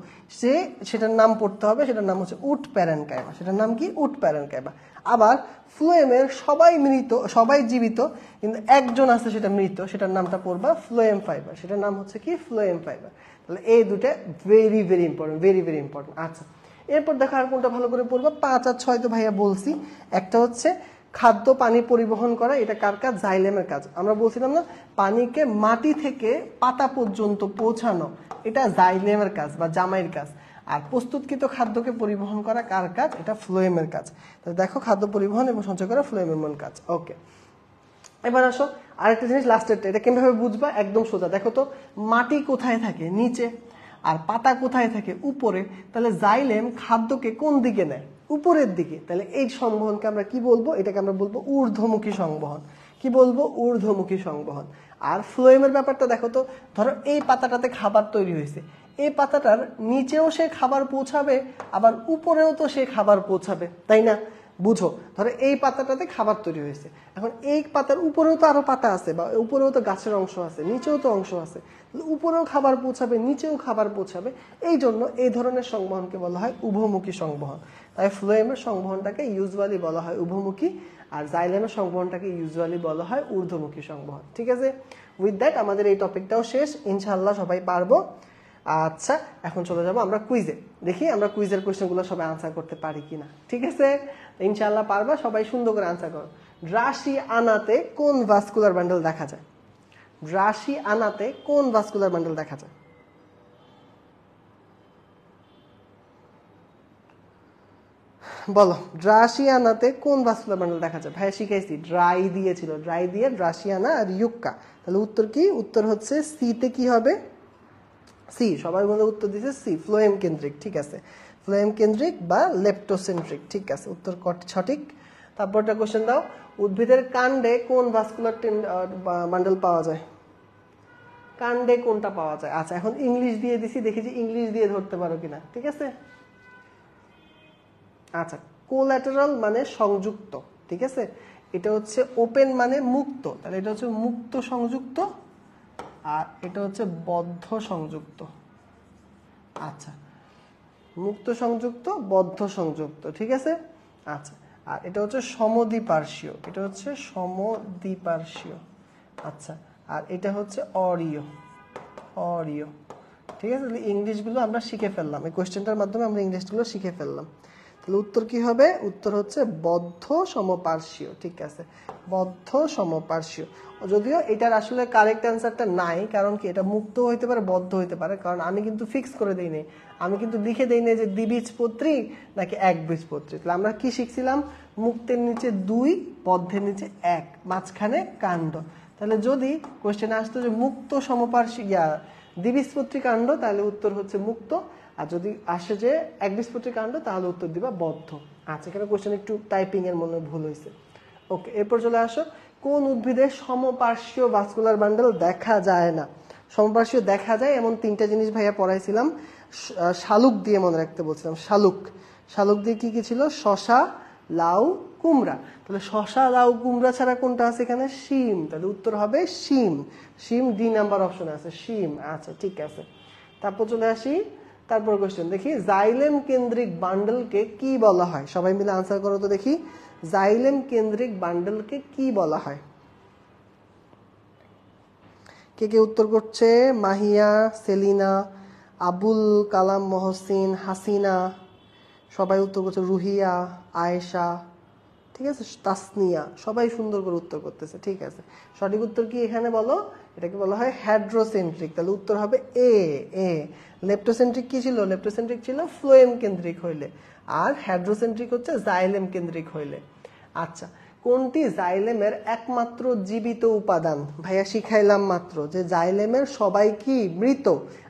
সেটার নাম পড়তে হবে, সেটার নাম হচ্ছে উড প্যারেনকাইমা। সেটার নাম কি, উড প্যারেনকাইমা। আবার ফ্লোয়েমের সবাই মৃত, সবাই জীবিত কিন্তু একজন আছে সেটা মৃত, সেটার নামটা পড়বা ফ্লোয়েম ফাইবার, সেটার নাম হচ্ছে কি, ফ্লোয়েম ফাইবার। তাহলে এই দুটো very very important, very very important. আচ্ছা, এরপর দেখো আর কোনটা ভালো করে পড়বা, 5 আর 6 তো ভাইয়া বলছি। একটা হচ্ছে খাদ্য পানি পরিবহন করা, এটা কার কাজ, জাইলেমের কাজ। আমরা বলছিলাম না, পানিকে মাটি থেকে পাতা পর্যন্ত পৌঁছানো, এটা জাইলেমের কাজ বা জামাইয়ের কাজ। আর প্রস্তুতকৃত খাদ্যকে পরিবহন করা কার কাজ, এটা ফ্লোয়েমের কাজ। তাহলে দেখো খাদ্য পরিবহন এবং সঞ্চয় করা ফ্লোয়েমের মূল কাজ। ওকে, এবার আসো আরেকটা জিনিস, লাস্টেরটা, এটা কিভাবে বুঝবা, একদম সোজা। দেখো তো মাটি কোথায় থাকে, নিচে, আর পাতা কোথায় থাকে, উপরে। তাহলে জাইলেম খাদ্যকে কোন দিকে নেয়, উপরের দিকে। তাহলে এই সংবহনকে আমরা কি বলবো, এটাকে আমরা বলবো ঊর্ধ্বমুখী সংবহন। কি বলবো, ঊর্ধ্বমুখী সংবহন। আর ফ্লোয়েমের ব্যাপারটা দেখো তো, ধরো এই পাতাটাতে খাবার তৈরি হয়েছে, এই পাতাটার নিচেও সে খাবার পৌঁছাবে, আবার উপরেও তো সে খাবার পৌঁছাবে, তাই না? বুঝো, ধরো এই পাতাটাতে খাবার তৈরি হয়েছে, এখন এই পাতার উপরেও তো আরো পাতা আছে, বা উপরেও তো গাছের অংশ আছে, নিচেও তো অংশ আছে, উপরেও খাবার পৌঁছাবে, নিচেও খাবার পৌঁছাবে। এই জন্য এই ধরনের সংবহনকে বলা হয় উভমুখী সংবহন। তাই ফ্লোয়েমের সংবহনটাকে ইউজুয়ালি বলা হয় উভমুখী, আর জাইলেমের সংবহনটাকে ইউজুয়ালি বলা হয় ঊর্ধ্বমুখী সংবহন। ঠিক আছে, উইথ দ্যাট আমাদের এই টপিকটাও শেষ, ইনশাআল্লাহ সবাই পারবো। আচ্ছা, এখন চলে যাবো আমরা কুইজে। দেখি আমরা কুইজের কোয়েশ্চেনগুলো সবাই আনসার করতে পারি কিনা। ঠিক আছে, ইনশাআল্লাহ পারবা, সবাই সুন্দর করে আনসার করো। রাশি আনাতে কোন ভাস্কুলার বান্ডেল দেখা যায়, রাশি আনাতে কোন ভাস্কুলার বান্ডেল দেখা যায়? বলো, ড্রাসিয়ানাতে কোন ভাস্কুলার বান্ডেল দেখা যায়? ভাইয়া শিখাইছি, ড্রাই দিয়েছিল, ড্রাই দিয়ে ড্রাসিয়ানা আর ইউক্কা। তাহলে উত্তর কি, উত্তর হচ্ছে সিতে কি হবে, সি। সবাই বলে উত্তর দিচ্ছে সি, ফ্লোয়েম কেন্দ্রিক। ঠিক আছে, ফ্লোয়েম কেন্দ্রিক বা লেপ্টোসেন্ট্রিক। ঠিক আছে, উত্তর সঠিক। তারপরটা কোশ্চেন দাও, উদ্ভিদের কাণ্ডে কোন ভাস্কুলার বান্ডেল পাওয়া যায়? কাণ্ডে কোনটা পাওয়া যায়? আচ্ছা, এখন ইংলিশ দিয়ে দিছি, দেখেছি ইংলিশ দিয়ে ধরতে পারো কিনা। ঠিক আছে, আচ্ছা, কোল্যাটারাল মানে সংযুক্ত। ঠিক আছে, এটা হচ্ছে ওপেন মানে মুক্ত, তাহলে এটা হচ্ছে মুক্ত সংযুক্ত, আর এটা হচ্ছে বদ্ধ সংযুক্ত। আচ্ছা, মুক্ত সংযুক্ত, বদ্ধ সংযুক্ত। ঠিক আছে, আচ্ছা, আর এটা হচ্ছে সমদ্বিপার্শ্বীয়, এটা হচ্ছে সমদ্বিপার্শ্বীয়। আচ্ছা, আর এটা হচ্ছে অরীয়, অরীয়। ঠিক আছে, তাহলে ইংলিশগুলো আমরা শিখে ফেললাম, এই কোয়েশ্চেনটার মাধ্যমে আমরা ইংলিশগুলো শিখে ফেললাম। তাহলে উত্তর কি হবে, উত্তর হচ্ছে বদ্ধ সমপার্শ্বীয়। ঠিক আছে, বদ্ধ সমপার্শ্বীয়। যদিও এটার আসলে কারেক্ট অ্যান্সারটা নাই, কারণ কি, এটা মুক্ত হইতে পারে, বদ্ধ হইতে পারে, কারণ আমি কিন্তু ফিক্স করে দেই নাই, আমি কিন্তু লিখে দেই নাই যে দ্বিবীজপত্রী নাকি একবীজপত্রী। তাহলে আমরা কি শিখছিলাম, মুক্তের নিচে 2, বদ্ধের নিচে 1, মাঝখানে কাণ্ড। তাহলে যদি কোয়েশ্চেনে আসতো যে মুক্ত সমপার্শ্বীয় দ্বিবীজপত্রী কাণ্ড, তাহলে উত্তর হচ্ছে মুক্ত। আর যদি আসে যে একবীজপত্রী কাণ্ড, তাহলে উত্তর দিবা বদ্ধ। আচ্ছা, এখানে কোশ্চেন একটু টাইপিং এর মনে ভুল হয়েছে। ওকে, এরপর চলে আসো, কোন উদ্ভিদের সমপার্শ্বীয় ভাস্কুলার বান্ডেল দেখা যায় না? সমপার্শ্বীয় দেখা যায় এমন 3টা জিনিস ভাইয়া পড়াইছিলাম, শালুক দিয়ে মনে রাখতে বলছিলাম। শালুক, শালুক দিয়ে কি কি ছিল, শশা, লাউ, কুমড়া। তাহলে শশা, লাউ, কুমড়া ছাড়া কোনটা আছে এখানে, শিম। তাহলে উত্তর হবে শিম, শিম ডি নাম্বার অপশনে আছে, শিম। আচ্ছা, ঠিক আছে, তারপর চলে আসি, তারপর কোশ্চেন দেখি, জাইলেম কেন্দ্রিক বান্ডেলকে কি বলা হয়? সবাই মিলে আনসার করো তো দেখি, জাইলেম কেন্দ্রিক বান্ডেলকে কি বলা হয়? কে কে উত্তর করছে? মাহিয়া, সেলিনা, আবুল কালাম মহসিন, হাসিনা, সবাই উত্তর করছে, রুহিয়া, আয়েশা, ঠিক আছে, তাসনিয়া, সবাই সুন্দর করে উত্তর করতেছে। ঠিক আছে, সঠিক উত্তর কি এখানে বলো? এটাকে বলা হয় হেড্রোসেন্ট্রিক। তাহলে উত্তর হবে এ। এ। লেপ্টোসেন্ট্রিক কি ছিল? লেপ্টোসেন্ট্রিক ছিল ফ্লোয়েম কেন্দ্রিক হইলে, আর হেড্রোসেন্ট্রিক হচ্ছে জাইলেম কেন্দ্রিক হইলে। আচ্ছা, কোনটি জাইলেমের একমাত্র জীবিত উপাদান? ভাইয়া শিখাইলাম মাত্র যে জাইলেমের সবাই কি মৃত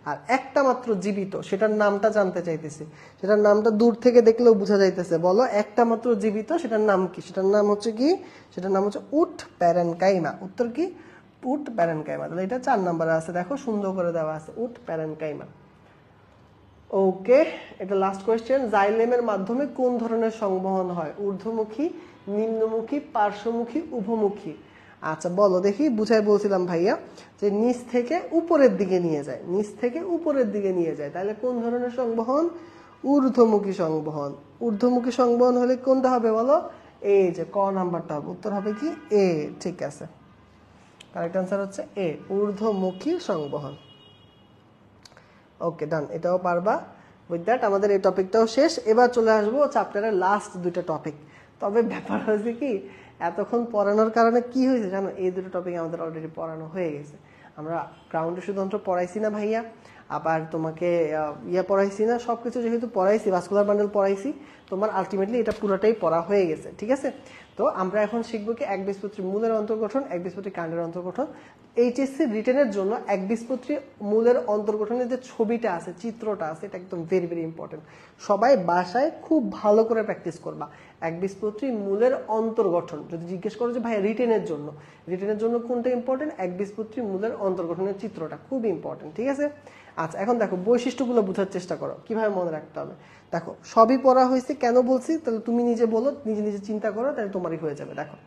আর একটা মাত্র জীবিত, সেটার নামটা জানতে চাইতেছি। সেটার নামটা দূর থেকে দেখলেও বোঝা যাইতেছে। বলো একটা মাত্র জীবিত, সেটার নাম কি? সেটার নাম হচ্ছে কি? সেটার নাম হচ্ছে উট প্যারেনকাইমা। উত্তর কি? উট প্যারেনকাইমা। তাহলে এটা 4 নম্বরে আছে, দেখো সুন্দর করে দেওয়া আছে, উট প্যারেনকাইমা। ওকে, এটা লাস্ট কোয়েশ্চেন। জাইলেমের মাধ্যমে কোন ধরনের সংবহন হয়? ঊর্ধ্বমুখী, নিম্নমুখী, পার্শ্বমুখী, উভমুখী? আচ্ছা বলো দেখি। বুঝাই বলছিলাম ভাইয়া যে নিচ থেকে উপরের দিকে নিয়ে যায়, নিচ থেকে উপরের দিকে নিয়ে যায়। তাহলে কোন ধরনের সংবহন? ঊর্ধ্বমুখী সংবহন। ঊর্ধ্বমুখী সংবহন হলে কোনটা হবে বলো? এই যে ক নাম্বারটা হবে। উত্তর হবে কি? এ। ঠিক আছে, কারেক্ট আনসার হচ্ছে এ, ঊর্ধ্বমুখী সংবহন। ওকে ডান, এটাও পারবা। উইথ দ্যাট আমাদের এই টপিকটাও শেষ। এবার চলে আসবো চ্যাপ্টারের লাস্ট দুইটা টপিক। তবে ব্যাপার হয়েছে কি, এতক্ষণ পড়ানোর কারণে কি হয়েছে জানো? এই দুটো টপিক আমাদের অলরেডি পড়ানো হয়ে গেছে। আমরা গ্রাউন্ড টিস্যুতন্ত্র পড়াইছি না ভাইয়া, আবার তোমাকে পড়াইছি না, সবকিছু যেহেতু পড়াইছি, ভাস্কুলার বান্ডেল পড়াইছি, তোমার আলটিমেটলি এটা পুরোটাই পড়া হয়ে গেছে। ঠিক আছে, তো আমরা এখন শিখবো কি একবীজপত্রী মূলের অন্তর্গঠন, একবীজপত্রী কাণ্ডের অন্তর্গঠন। এইচএসসি রিটেনের জন্য একবীজপত্রী মূলের অন্তর্গঠনের যে ছবিটা আছে, চিত্রটা আছে, এটা একদম ভেরি ভেরি ইম্পর্টেন্ট। সবাই বাসায় খুব ভালো করে প্র্যাকটিস করবা। একবীজপত্রী মূলের অন্তর্গঠন যদি জিজ্ঞেস করো যে ভাই রিটেনের জন্য কোনটা ইম্পর্টেন্ট? একবীজপত্রী মূলের অন্তর্গঠনের চিত্রটা খুব ইম্পর্টেন্ট। ঠিক আছে, আচ্ছা এখন দেখো বৈশিষ্ট্যগুলো বোঝার চেষ্টা করো, কিভাবে মনে রাখতে হবে। দেখো সবই পড়া হয়েছে, কেন বলছি তাহলে তুমি নিজে বলো, নিজে নিজে চিন্তা করো, তাহলে তোমারই হয়ে যাবে। দেখো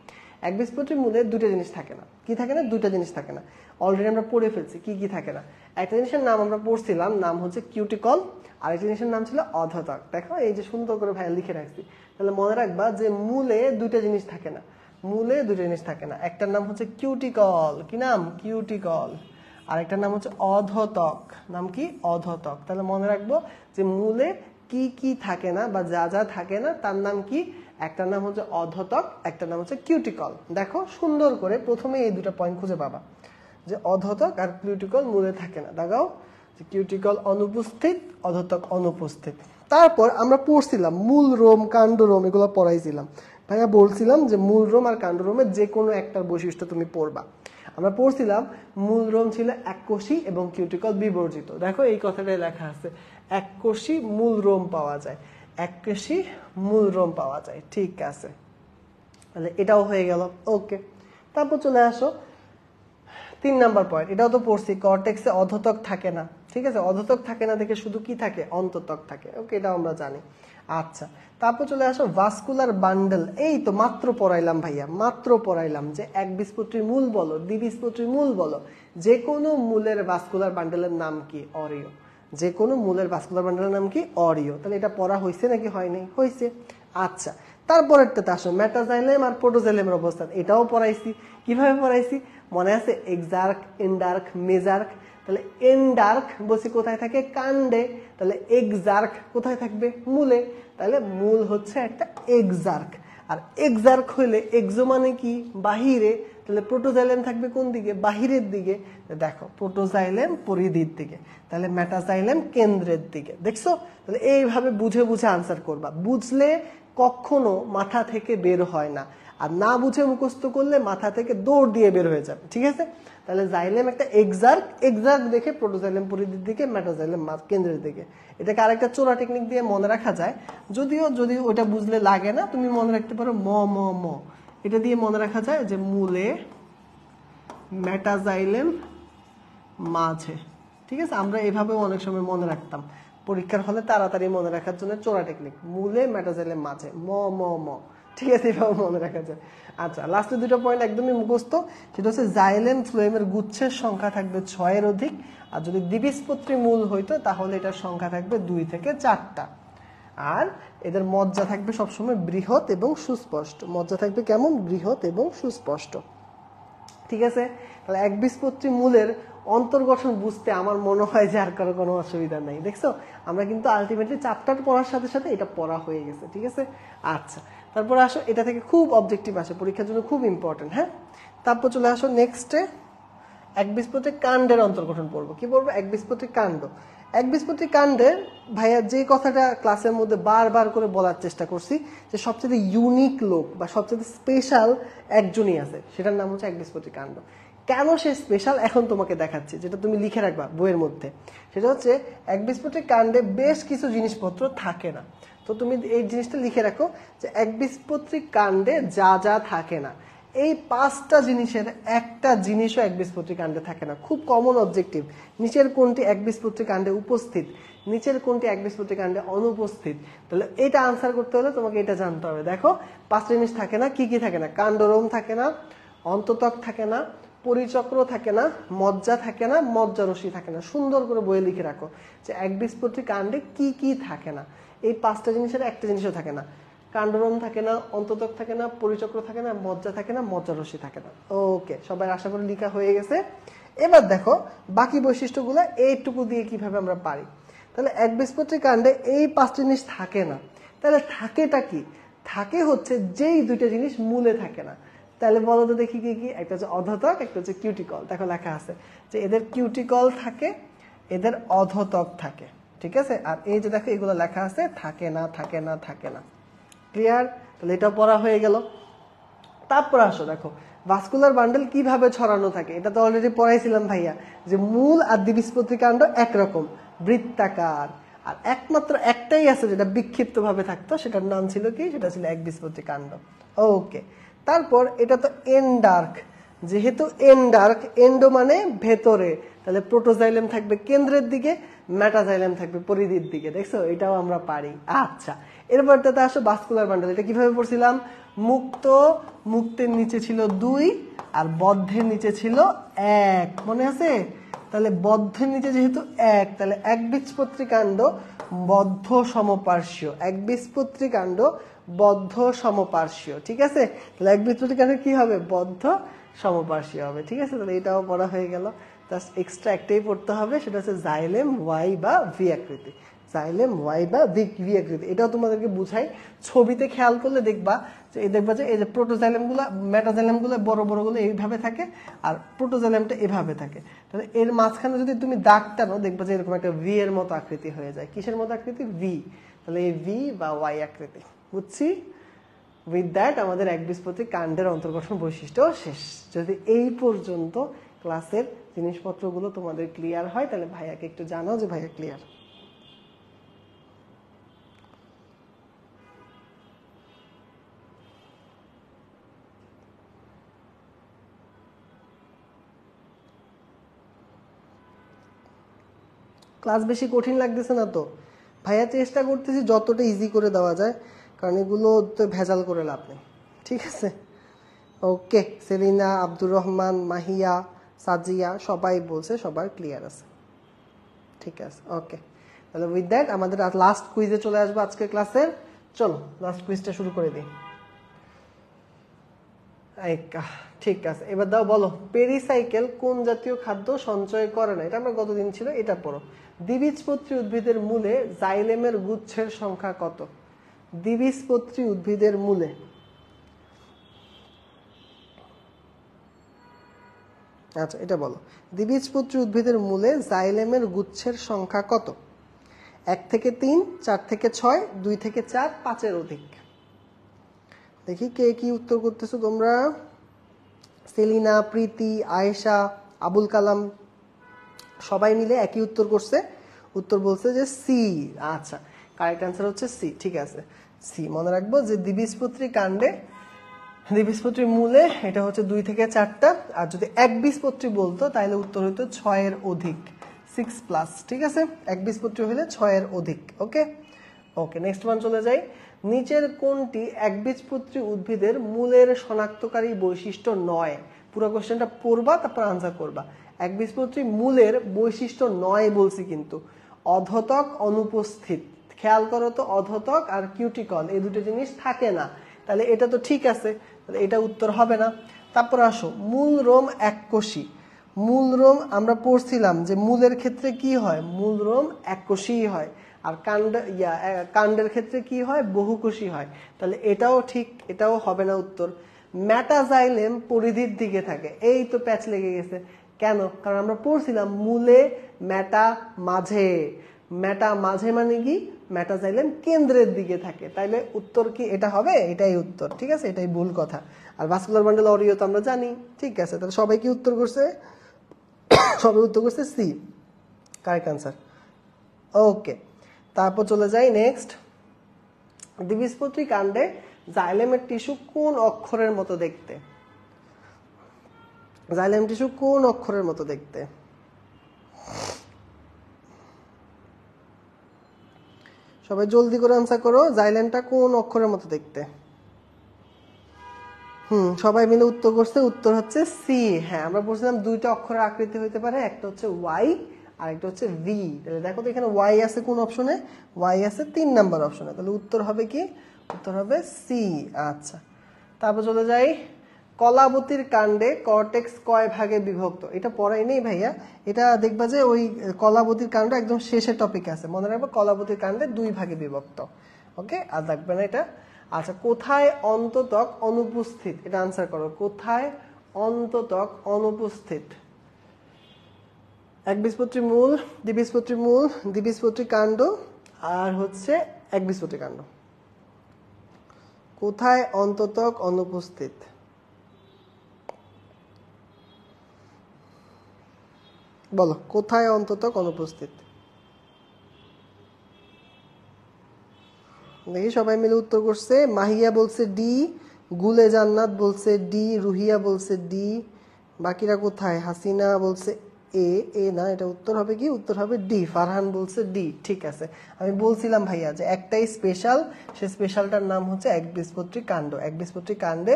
একবীজপত্রী মূলে দুটো জিনিস থাকে না। কি থাকে না? দুটো জিনিস থাকে না। অলরেডি আমরা পড়ে ফেলছি কি কি থাকে না। একটা জিনিসের নাম আমরা পড়ছিলাম, নাম হচ্ছে কিউটিকল, আর একটা জিনিসের নাম ছিল অধতক। দেখো এই যে সুন্দর করে ভাই লিখে রাখছি। তাহলে মনে রাখবা যে মূলে দুটো জিনিস থাকে না, মূলে দুটো জিনিস থাকে না। একটার নাম হচ্ছে কিউটিকল, কি নাম? কিউটিকল। আরেকটার নাম হচ্ছে অধতক। নাম কি? অধতক। তাহলে মনে রাখবো যে মূলে কি কি থাকে না বা যা যা থাকে না তার নাম কি? একটার নাম হচ্ছে অধতক, একটার নাম হচ্ছে কিউটিকল। দেখো সুন্দর করে প্রথমে এই দুটো পয়েন্ট খুঁজে পাবা যে অধতক আর কিউটিকল মূলে থাকে না। দেখাও যে কিউটিকল অনুপস্থিত, অধতক অনুপস্থিত। তারপর আমরা পড়ছিলাম মূল রোম, কাণ্ড রোম, এগুলো পড়াইছিলাম। ভাইয়া বলছিলাম যে মূল রোম আর কাণ্ড রোমের যে কোনো একটার বৈশিষ্ট্য তুমি পড়বা। আমরা পড়ছিলাম মূল রোম ছিল এককোষী এবং কিউটিকল বিবর্জিত। দেখো এই কথাটাই লেখা আছে, এককোষী মূল রোম পাওয়া যায়, এককোষী মূল রোম পাওয়া যায়। ঠিক আছে, তাহলে এটাও হয়ে গেল। ওকে, তারপর চলে আসো 3 নাম্বার পয়েন্ট। এটাও তো পড়ছি, কর্টেক্সে অধতক থাকে না। ঠিক আছে, অধতক থাকে না দেখে শুধু কি থাকে? অন্ততক থাকে। ওকে, এটাও আমরা জানি। আচ্ছা, তারপর চলে আসো ভাস্কুলার বান্ডেল। এই তো মাত্র পড়াইলাম ভাইয়া, মাত্র পড়াইলাম যে একবীজপত্রী মূল বলো, দ্বিবীজপত্রী মূল বলো, যে কোনো মূলের ভাস্কুলার বান্ডেলের নাম কি? অরিও। যে কোনো মূলের ভাস্কুলার বান্ডেলের নাম কি? অরিও। তাহলে এটা পড়া হয়েছে নাকি হয়নি? হয়েছে। আচ্ছা, তারপরেরটাতে আসো মেটাজাইলেম আর প্রোটোজাইলেমের অবস্থান। এটাও পড়াইছি। কিভাবে পড়াইছি মনে আছে? এক্সার্ক, এন্ডার্ক, মেজার্ক। তাহলে এন্ডার্ক বলছি কোথায় থাকে? কাণ্ডে। তাহলে এক্সার্ক কোথায় থাকবে? মূলে। তাহলে মূল হচ্ছে একটা এক্সার্ক, আর এক্সার্ক হইলে এক্সো মানে কি? বাহিরে। তাহলে প্রোটোজাইলেম থাকবে কোন দিকে? বাহিরের দিকে। দেখো প্রোটোজাইলেম পরিধির দিকে, তাহলে মেটাজাইলেম কেন্দ্রের দিকে। দেখছো? তাহলে এইভাবে বুঝে বুঝে আনসার করবা। বুঝলে কখনো মাথা থেকে বের হয় না, আর না বুঝে মুখস্থ করলে মাথা থেকে দৌড় দিয়ে বের হয়ে যাবে। ঠিক আছে, তাহলে জাইলেম একটা এক্সার্ক, এক্সার্ক দেখে প্রোটোজাইলেম পরিধির দিকে, মেটাজাইলেম কেন্দ্রের দিকে। এটাকে আরেকটা চোরা টেকনিক দিয়ে মনে রাখা যায়, যদিও ওটা বুঝলে লাগে না, তুমি মনে রাখতে পারো ম ম ম। এটা দিয়ে মনে রাখা যায় যে মূলে, মেটাজাইলেম মাঝে। ঠিক আছে, আমরা এভাবেও অনেক সময় মনে রাখতাম পরীক্ষার হলে তাড়াতাড়ি মনে রাখার জন্য চোরা টেকনিক, মূলে, মেটাজাইলেম মাঝে, ম ম ম। ঠিক আছে, এভাবে মনে রাখা যায়। আচ্ছা, লাস্টের দুটো পয়েন্ট একদমই মুখস্থ। সেটা হচ্ছে জাইলেম ফ্লোয়েমের গুচ্ছের সংখ্যা থাকবে 6-এর অধিক, আর যদি দ্বিবীজপত্রী মূল হইতো তাহলে এটার সংখ্যা থাকবে 2 থেকে 4টা। আর এদের মজ্জা থাকবে সবসময় বৃহৎ এবং সুস্পষ্ট। মজ্জা থাকবে কেমন? বৃহৎ এবং সুস্পষ্ট। ঠিক আছে, তাহলে একবীজপত্রী মূলের অন্তর্গঠন বুঝতে আমার মনে হয় যে আর কারো কোনো অসুবিধা নাই। দেখছো, আমরা কিন্তু আলটিমেটলি চ্যাপ্টার পড়ার সাথে সাথে এটা পড়া হয়ে গেছে। ঠিক আছে, আচ্ছা তারপর আসো, এটা থেকে খুব অবজেক্টিভ আসে, পরীক্ষার জন্য খুব ইম্পর্টেন্ট। হ্যাঁ, তারপর চলে আসো নেক্সটে একবীজপত্রী কাণ্ডের অন্তর্গঠন পড়বো। কি পড়বো? একবীজপত্রী কাণ্ড। একবীজপত্রী কাণ্ডের ভাইয়া যে কথাটা ক্লাসের মধ্যে বারবার করে বলার চেষ্টা করছি যে সবচেয়ে ইউনিক লোক বা সবচেয়ে স্পেশাল একজনই আছে, সেটার নাম হচ্ছে একবীজপত্রী কাণ্ড। কেন সে স্পেশাল এখন তোমাকে দেখাচ্ছি, যেটা তুমি লিখে রাখবা বইয়ের মধ্যে। সেটা হচ্ছে একবীজপত্রী কাণ্ডে বেশ কিছু জিনিসপত্র থাকে না। তো তুমি এই জিনিসটা লিখে রাখো যে একবীজপত্রী কাণ্ডে যা যা থাকে না, এই 5টা জিনিসের একটা জিনিসও একবীজপত্রী কাণ্ডে থাকে না। খুব কমন অবজেক্টিভ, নিচের কোনটি একবীজপত্রী কাণ্ডে উপস্থিত, নিচের কোনটি একবীজপত্রী কাণ্ডে অনুপস্থিত। তাহলে এটা আনসার করতে হলে তোমাকে এটা জানতে হবে। দেখো 5টা জিনিস থাকে না, কি কি থাকে না? কাণ্ডরোম থাকে না, অন্ততক থাকে না, পরিচক্র থাকে না, মজ্জা থাকে না, মজ্জারশ্মি থাকে না। সুন্দর করে বইয়ে লিখে রাখো যে একবীজপত্রী কাণ্ডে কি কি থাকে না। এই 5টা জিনিসের একটা জিনিসও থাকে না। কাণ্ডরোম থাকে না, অন্ততক থাকে না, পরিচক্র থাকে না, মজ্জা থাকে না, মজ্জারশ্মি থাকে না। ওকে, সবাই আশা করি লেখা হয়ে গেছে। এবার দেখো বাকি বৈশিষ্ট্যগুলো এইটুকু দিয়ে কিভাবে আমরা পারি। তাহলে একবীজপত্রী কাণ্ডে এই 5টা জিনিস থাকে না, তাহলে থাকেটা কি? থাকে হচ্ছে যেই 2টা জিনিস মূলে থাকে না। তাহলে বলো তো দেখি কি কি? একটা হচ্ছে অধতক, একটা হচ্ছে কিউটিকল। দেখো লেখা আছে যে এদের কিউটিকল থাকে, এদের অধতক থাকে, ঠিক আছে। আর এই যে দেখো এগুলো লেখা আছে থাকে না, থাকে না, থাকে না। ক্লিয়ার? তাহলে এটা পড়া হয়ে গেল। তারপর আসো দেখো ভাস্কুলার বান্ডেল কিভাবে ছড়ানো থাকে। এটা তো অলরেডি পড়াইছিলাম ভাইয়া, যে মূল আর দ্বিবীজপত্রী কাণ্ড একরকম বৃত্তাকার, আর একমাত্র একটাই আছে যেটা বিক্ষিপ্ত ভাবে থাকতো, সেটার নাম ছিল কি? সেটা ছিল একবীজপত্রী কাণ্ড। ওকে, তারপর এটা তো এন্ডার্ক, যেহেতু এন্ডার্ক, এন্ডো মানে ভেতরে, তাহলে প্রোটোজাইলেম থাকবে কেন্দ্রের দিকে, মেটাজাইলেম থাকবে পরিধির দিকে। দেখছো, এটাও আমরা পারি। আচ্ছা, এরপরটাতে আসো ভাস্কুলার বান্ডেল। এটা কিভাবে পড়ছিলাম? মুক্ত, মুক্তের নিচে ছিল 2 আর বদ্ধের নিচে ছিল 1, মনে আছে? তাহলে বদ্ধের নিচে যেহেতু 1, তাহলে একবীজপত্রী কাণ্ড বদ্ধ সমপার্শ্বীয়। একবীজপত্রী কাণ্ড বদ্ধ সমপার্শ্বীয়, ঠিক আছে। তাহলে একবীজপত্রী কাণ্ড কি হবে? বদ্ধ সমপার্শ্বীয় হবে, ঠিক আছে। তাহলে এটাও পড়া হয়ে গেল। জাস্ট এক্সট্রা একটাই পড়তে হবে, সেটা হচ্ছে জাইলেম ওয়াই বা ভি আকৃতি। জাইলেম ওয়াই বা ভি আকৃতি, এটাও তোমাদেরকে বুঝাই। ছবিতে খেয়াল করলে দেখবা যে এই যে প্রোটোজাইলেম গুলো, মেটাজাইলেম গুলো বড় বড় গুলো এইভাবে থাকে, আর প্রোটোজাইলেমটা এভাবে থাকে। তাহলে এর মাঝখানে যদি তুমি দাগ টানো, দেখবা যে এরকম একটা ভি এর মতো আকৃতি হয়ে যায়। কিসের মতো আকৃতি? ভি। তাহলে এই ভি বা ওয়াই আকৃতি, বুঝছি। উইথ দ্যাট আমাদের একবীজপত্রী কাণ্ডের অন্তর্গঠন বৈশিষ্ট্য শেষ। যদি এই পর্যন্ত ক্লাসের জিনিসপত্রগুলো তোমাদের ক্লিয়ার হয়, তাহলে ভাইয়াকে একটু জানাও যে ভাইয়া ক্লিয়ার। ক্লাস বেশি কঠিন লাগতেছে না তো? ভাইয়া চেষ্টা করতেছি যতটা ইজি করে দেওয়া যায়, কারণ এগুলো তো ভেজাল করে লাভ নেই, ঠিক আছে। ওকে, সেলিনা, আব্দুর রহমান, মাহিয়া, সাজিয়া সবাই বলছে সবার ক্লিয়ার আছে, ঠিক আছে। ওকে, তাহলে উইথ দ্যাট আমাদের লাস্ট কুইজে চলে আসবো আজকের ক্লাসের। চলো লাস্ট কুইজটা শুরু করে দিই। ঠিক আছে, এবার দাও বলো, পেরিসাইকেল কোন জাতীয় খাদ্য সঞ্চয় করে না? এটা আমরা গতদিন ছিল, এটা পড়ো। দ্বিবীজপত্রী উদ্ভিদের মূলে জাইলেমের গুচ্ছের সংখ্যা কত? দ্বিবীজপত্রী উদ্ভিদের মূলে, আচ্ছা এটা বলো, দ্বিবীজপত্রী উদ্ভিদের মূলে জাইলেমের গুচ্ছের সংখ্যা কত? 1 থেকে 3, 4 থেকে 6, 2 থেকে 4, 5-এর অধিক। দেখি কে কি উত্তর করতেছো তোমরা। সেলিনা, প্রীতি, আয়েশা, আবুল কালাম সবাই মিলে একই উত্তর করছে। উত্তর বলছে যে সি। আচ্ছা, কারেক্ট অ্যান্সার হচ্ছে সি, ঠিক আছে। সি মনে রাখবো যে দ্বিবীজপত্রী কাণ্ডে, দ্বিবীজপত্রীর মূলে এটা হচ্ছে 2 থেকে 4টা, আর যদি একবীজপত্রী বলতো তাহলে উত্তর হতো 6-এর অধিক, 6+, ঠিক আছে। একবীজপত্রী হলে 6-এর অধিক। ওকে ওকে, নেক্সট ওয়ান চলে যাই। নিচের কোনটি একবীজপত্রী উদ্ভিদের মূলের শনাক্তকারী বৈশিষ্ট্য নয়? পুরো কোশ্চেনটা পড়বা, তারপর আনসার করবা। একবীজপত্রী মূলের বৈশিষ্ট্য নয় বলছি কিন্তু। অধতক অনুপস্থিত, খেয়াল করো তো, অধতক আর কিউটিকল এই দুটো জিনিস থাকে না, তাহলে এটা তো ঠিক আছে, তাহলে এটা উত্তর হবে না। তারপর আসো, মূল রোম এককোষী। মূল রোম আমরা পড়ছিলাম যে মূলের ক্ষেত্রে কি হয়? মূল রোম এককোষী হয়, আর কাণ্ডের ক্ষেত্রে কি হয়? বহুকোষী হয়। তাহলে এটাও ঠিক, এটাও হবে না উত্তর। মেটাজাইলেম পরিধির দিকে থাকে, এই তো প্যাচ লেগে গেছে। কেন? কারণ আমরা পড়ছিলাম মূলে মেটা মাঝে। মেটা মাঝে মানে কি? মেটাজাইলেম কেন্দ্রের দিকে থাকে। তাইলে উত্তর কি এটা হবে? এটাই উত্তর। ঠিক আছে, এটাই ভুল কথা। আর ভাস্কুলার বান্ডেল অরিও তো আমরা জানি। ঠিক আছে, তাহলে সবাই কি উত্তর করছে? সবাই উত্তর করছে সি, কারেক্ট আনসার। ওকে, তারপর চলে যাই নেক্সট। দ্বিবীজপত্রী কাণ্ডে জাইলেমের টিস্যু কোন অক্ষরের মতো দেখতে? জাইলেম টিস্যু কোন অক্ষরের মতো দেখতে? সবাই জলদি করে আনসার করো, জাইলেমটা কোন অক্ষরের মতো দেখতে? সবাই মিলে উত্তর করছে, উত্তর হচ্ছে সি। হ্যাঁ, আমরা বলছিলাম দুইটা অক্ষরের আকৃতি হইতে পারে, একটা হচ্ছে ওয়াই আর একটা হচ্ছে ভি। তাহলে দেখো তো এখানে ওয়াই আছে কোন অপশনে? ওয়াই আছে 3 নাম্বার অপশনে। তাহলে উত্তর হবে কি? উত্তর হবে সি। আচ্ছা, তারপর চলে যাই। কলাবতীর কাণ্ডে কর্টেক্স কয় ভাগে বিভক্ত? এটা পড়াই নেই ভাইয়া, এটা দেখবা যে ওই কলাবতীর কাণ্ড একদম শেষের টপিকে আছে। মনে রাখবে কলাবতীর কাণ্ডে 2 ভাগে বিভক্ত। ওকে, আর দেখবে না এটা। আচ্ছা, কোথায় অন্ততক অনুপস্থিত? এটা আনসার করো। কোথায় অন্ততক অনুপস্থিত? একবীজপত্রী মূল, দ্বিবীজপত্রী মূল, দ্বিবীজপত্রী কাণ্ড আর হচ্ছে একবীজপত্রী কাণ্ড। কোথায় অন্ততক অনুপস্থিত? বলো, কোথায় অন্ততক অনুপস্থিত? দেখি সবাই মিলে উত্তর করছে। মাহিয়া বলছে ডি, গুলে জান্নাত বলছে ডি, রুহিয়া বলছে ডি, বাকিরা কোথায়? হাসিনা বলছে এ। এ না, এটা উত্তর হবে কি? উত্তর হবে ডি। ফারহান বলছে ডি। ঠিক আছে, আমি বলছিলাম ভাইয়া যে একটাই স্পেশাল, সে স্পেশালটার নাম হচ্ছে একবীজপত্রী কাণ্ড। একবীজপত্রী কাণ্ডে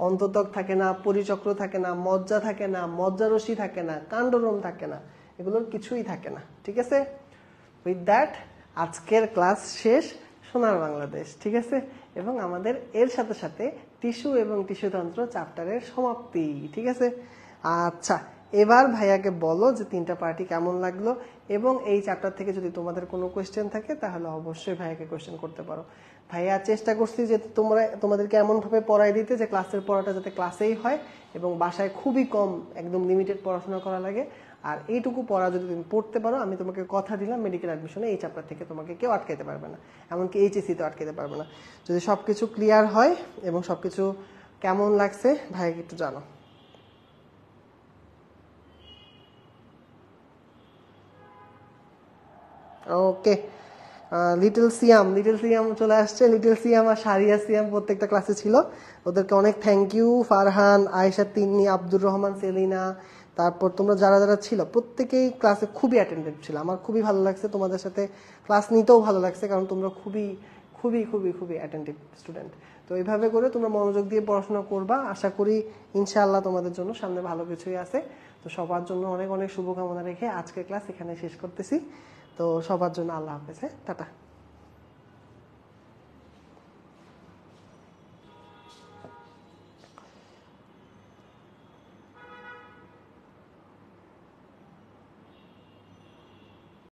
অন্ততক থাকে না, পরিচক্র থাকে না, মজ্জা থাকে না, মজ্জারশি থাকে না, কাণ্ডরোম থাকে না, এগুলোর কিছুই থাকে না। ঠিক আছে, উইথ দ্যাট আজকের ক্লাস শেষ, সোনার বাংলাদেশ। ঠিক আছে, এবং আমাদের এর সাথে সাথে টিস্যু এবং টিস্যুতন্ত্র চ্যাপ্টারের সমাপ্তি। ঠিক আছে, আচ্ছা এবার ভাইয়াকে বলো যে 3টা পার্টি কেমন লাগলো, এবং এই চ্যাপ্টার থেকে যদি তোমাদের কোনো কোয়েশ্চেন থাকে তাহলে অবশ্যই ভাইয়াকে কোয়েশ্চেন করতে পারো। ভাইয়া চেষ্টা করছি যে তোমাদেরকে এমনভাবে পড়াই দিতে যে ক্লাসের পড়াটা যাতে ক্লাসেই হয় এবং বাসায় খুবই কম, একদম লিমিটেড পড়াশোনা করা লাগে। আর এইটুকু পড়া যদি তুমি পড়তে পারো, আমি তোমাকে কথা দিলাম মেডিকেল অ্যাডমিশনে এই চ্যাপ্টার থেকে তোমাকে কেউ আটকাতে পারবে না, এমনকি এইচএসসিতে আটকাতে পারবে না। যদি সবকিছু ক্লিয়ার হয় এবং সবকিছু কেমন লাগছে ভাইকে একটু জানো। ওকে, লিটল সিয়াম চলে আসছে। লিটল সিয়াম আর সারিয়া সিয়াম প্রত্যেকটা ক্লাসে ছিল, ওদেরকে অনেক থ্যাংক ইউ। ফারহান, আয়েশা, তিন্নি, আব্দুর রহমান, সেলিনা, তারপর তোমরা যারা যারা ছিল প্রত্যেকেই ক্লাসে খুবই অ্যাটেন্ডেড ছিল। আমার খুবই ভালো লাগছে, তোমাদের সাথে ক্লাস নিতেও ভালো লাগছে, কারণ তোমরা খুবই খুবই খুবই খুবই অ্যাটেন্টিভ স্টুডেন্ট। তো এইভাবে করে তোমরা মনোযোগ দিয়ে পড়াশোনা করবা, আশা করি ইনশাআল্লাহ তোমাদের জন্য সামনে ভালো কিছুই আছে। তো সবার জন্য অনেক অনেক শুভকামনা রেখে আজকের ক্লাস এখানে শেষ করতেছি। তো সবার জন্য আল্লাহ হাফেজ। টাটা।